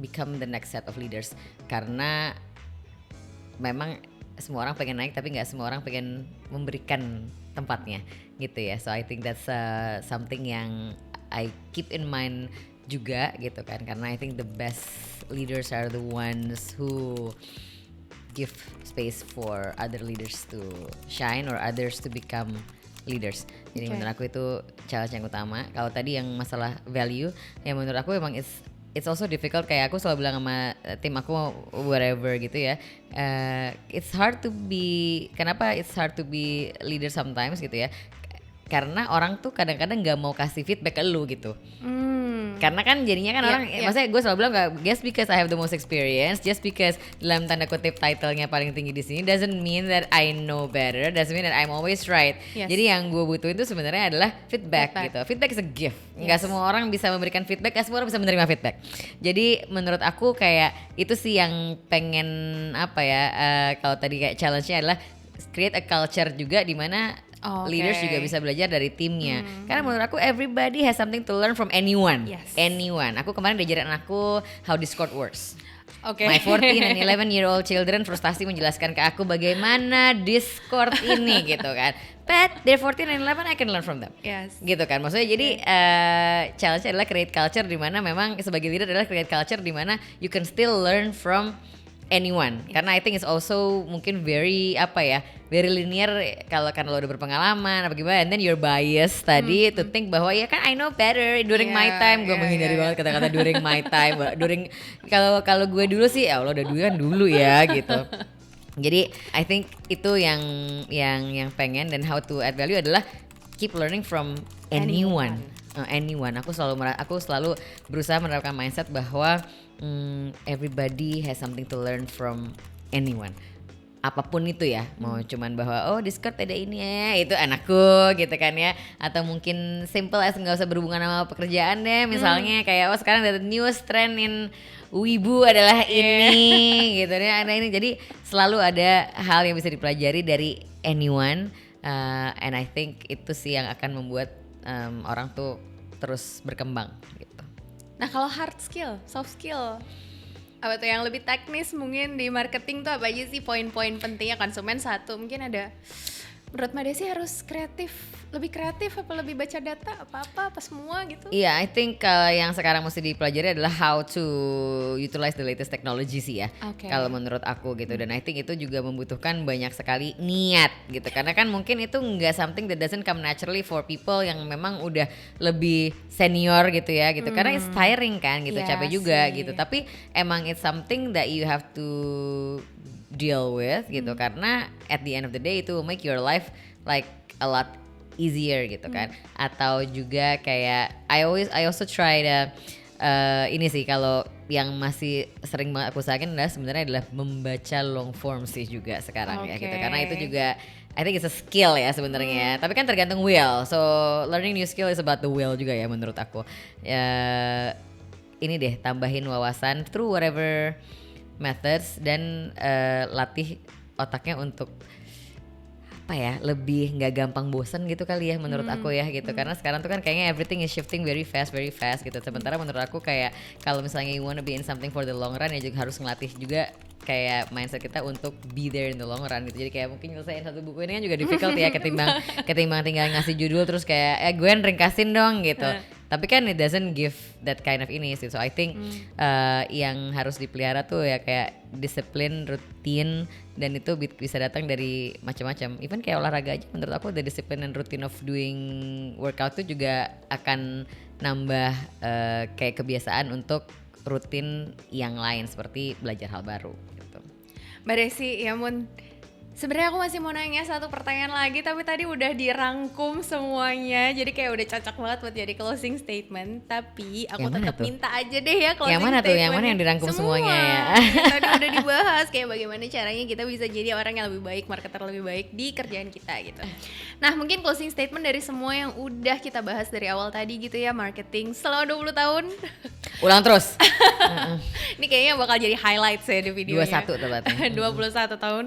become the next set of leaders? Karena memang semua orang pengen naik, tapi nggak semua orang pengen memberikan tempatnya gitu ya. So I think that's something yang I keep in mind juga gitu kan, karena I think the best leaders are the ones who give space for other leaders to shine or others to become leaders. Jadi menurut aku itu challenge yang utama. Kalau tadi yang masalah value, yang menurut aku emang it's also difficult, kayak aku selalu bilang sama tim aku whatever gitu ya, it's hard to be, kenapa it's hard to be leader sometimes gitu ya, karena orang tuh kadang-kadang nggak mau kasih feedback ke lu gitu. Karena kan jadinya kan orang, maksudnya gue selalu bilang, just because I have the most experience, just because dalam tanda kutip title-nya paling tinggi di sini, doesn't mean that I know better, doesn't mean that I'm always right. Jadi yang gue butuhin itu sebenarnya adalah feedback gitu. Feedback is a gift. Nggak semua orang bisa memberikan feedback, nggak semua orang bisa menerima feedback. Jadi menurut aku kayak itu sih yang pengen apa ya, kalau tadi kayak challenge-nya adalah create a culture juga di mana leaders juga bisa belajar dari timnya. Karena menurut aku everybody has something to learn from anyone. Anyone. Aku kemarin diajarin anakku how Discord works. My 14 and 11-year-old children frustasi menjelaskan ke aku bagaimana Discord ini gitu kan. But they're 14 and 11, I can learn from them. Gitu kan. Maksudnya jadi challenge adalah create culture di mana memang sebagai leader adalah create culture di mana you can still learn from anyone. Karena I think it's also mungkin very very linear kalau lo udah berpengalaman apa gimana, and then you're biased tadi to think bahwa ya kan I know better during my time. Gue menghindari banget kata-kata during my time. During kalau gue dulu sih ya Allah udah dulu kan dulu ya gitu. Jadi I think itu yang pengen, dan how to add value adalah keep learning from anyone. Aku selalu berusaha menerapkan mindset bahwa everybody has something to learn from anyone. Apapun itu ya, mau cuman bahwa Discord ada ini ya, itu anakku gitu kan ya, atau mungkin simple as nggak usah berhubungan sama pekerjaan deh, misalnya kayak sekarang the newest trend in wibu adalah ini gitu ya, ada ini. Jadi selalu ada hal yang bisa dipelajari dari anyone, and I think itu sih yang akan membuat orang tuh terus berkembang gitu. Nah kalau hard skill, soft skill, apa tuh yang lebih teknis mungkin di marketing tuh apa aja sih poin-poin pentingnya? Konsumen satu, mungkin ada, menurut Mbak Desi harus lebih kreatif apa lebih baca data apa semua gitu? Iya, I think yang sekarang mesti dipelajari adalah how to utilize the latest technology sih ya. Kalau menurut aku gitu, dan I think itu juga membutuhkan banyak sekali niat gitu. Karena kan mungkin itu nggak something that doesn't come naturally for people yang memang udah lebih senior gitu ya gitu. Karena it's tiring kan gitu, capek juga gitu. Tapi emang it's something that you have to deal with gitu, karena at the end of the day itu will make your life like a lot easier gitu kan. Atau juga kayak I also try to ini sih, kalau yang masih sering banget aku usahakan sebenarnya adalah membaca long form sih juga sekarang ya gitu, karena itu juga I think it's a skill ya sebenarnya. Tapi kan tergantung will, so learning new skill is about the will juga ya menurut aku. Ini deh, tambahin wawasan through whatever methods, dan latih otaknya untuk lebih nggak gampang bosen gitu kali ya menurut aku ya gitu. Karena sekarang tuh kan kayaknya everything is shifting very fast gitu. Sementara menurut aku kayak kalau misalnya you wanna be in something for the long run, ya juga harus ngelatih juga kayak mindset kita untuk be there in the long run gitu. Jadi kayak mungkin nyelesain satu buku ini kan juga difficult ya, ketimbang tinggal ngasih judul terus kayak Gwen ringkasin dong gitu. Tapi kan it doesn't give that kind of ini sih. So I think yang harus dipelihara tuh ya kayak disiplin, rutin, dan itu bisa datang dari macam-macam. Even kayak olahraga aja menurut aku the discipline and routine of doing workout tuh juga akan nambah kayak kebiasaan untuk rutin yang lain seperti belajar hal baru gitu. Mbak Desi, ya ampun, sebenarnya aku masih mau nanya satu pertanyaan lagi, tapi tadi udah dirangkum semuanya, jadi kayak udah cocok banget buat jadi closing statement. Tapi aku tetap minta aja deh ya closing statement. Yang mana tuh? Yang mana yang dirangkum semuanya ya? Tadi udah dibahas kayak bagaimana caranya kita bisa jadi orang yang lebih baik, marketer lebih baik di kerjaan kita gitu. Nah mungkin closing statement dari semua yang udah kita bahas dari awal tadi gitu ya, marketing selama 20 tahun. Ulang terus. Ini kayaknya bakal jadi highlights ya di videonya. 21 tepatnya. 21 tahun.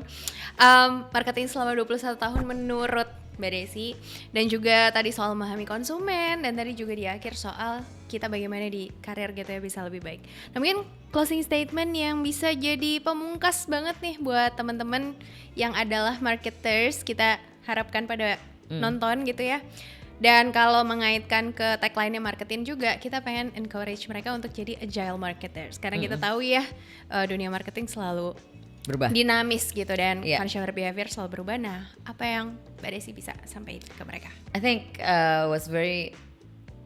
Marketing selama 21 tahun menurut Mbak Desi, dan juga tadi soal memahami konsumen, dan tadi juga di akhir soal kita bagaimana di karir gitu ya bisa lebih baik. Nah mungkin closing statement yang bisa jadi pemungkas banget nih buat teman-teman yang adalah marketers, kita harapkan pada nonton gitu ya. Dan kalau mengaitkan ke tagline-nya marketing juga, kita pengen encourage mereka untuk jadi agile marketers. Karena kita tahu ya, dunia marketing selalu berubah, dinamis gitu, dan consumer behavior selalu berubah. Nah, apa yang Mbak Desi bisa sampaikan ke mereka? I think was very,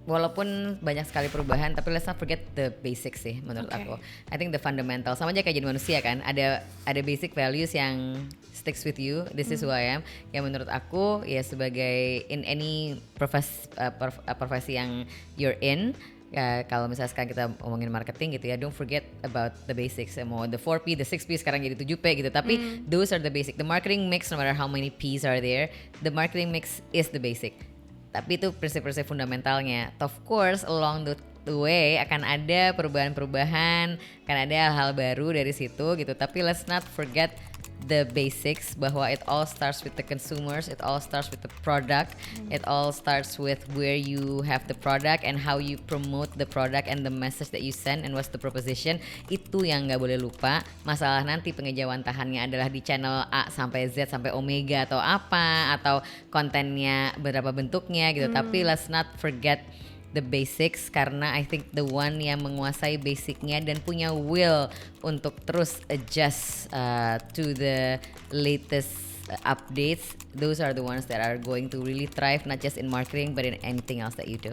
walaupun banyak sekali perubahan, tapi let's not forget the basics sih menurut aku. I think the fundamental, sama aja kayak jadi manusia kan, ada basic values yang sticks with you. This is who I am. Yang menurut aku ya sebagai in any profesi yang you're in, ya kalau misalnya sekarang kita ngomongin marketing gitu ya, don't forget about the basics. Mau the 4P, the 6P sekarang jadi 7P gitu, tapi those are the basic. The marketing mix, no matter how many P's are there, the marketing mix is the basic. Tapi itu prinsip-prinsip fundamentalnya. Of course, along the way akan ada perubahan-perubahan, akan ada hal-hal baru dari situ gitu. Tapi let's not forget the basics, bahwa it all starts with the consumers, it all starts with the product, it all starts with where you have the product and how you promote the product and the message that you send and what's the proposition. Itu yang nggak boleh lupa. Masalah nanti pengejawantahannya adalah di channel A sampai Z sampai Omega atau apa, atau kontennya berapa bentuknya gitu. Tapi let's not forget the basics, karena I think the one yang menguasai basicnya dan punya will untuk terus adjust to the latest updates, those are the ones that are going to really thrive, not just in marketing but in anything else that you do.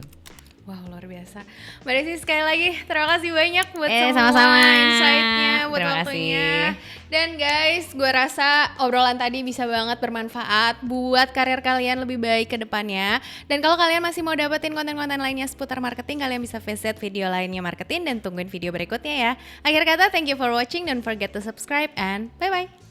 Wow, luar biasa. Mbak Desi, sekali lagi terima kasih banyak buat semua sama-sama insight-nya, buat terima waktunya. kasih. Dan guys, gue rasa obrolan tadi bisa banget bermanfaat buat karir kalian lebih baik ke depannya. Dan kalau kalian masih mau dapetin konten-konten lainnya seputar marketing, kalian bisa visit video lainnya marketing dan tungguin video berikutnya ya. Akhir kata, thank you for watching, don't forget to subscribe and bye-bye.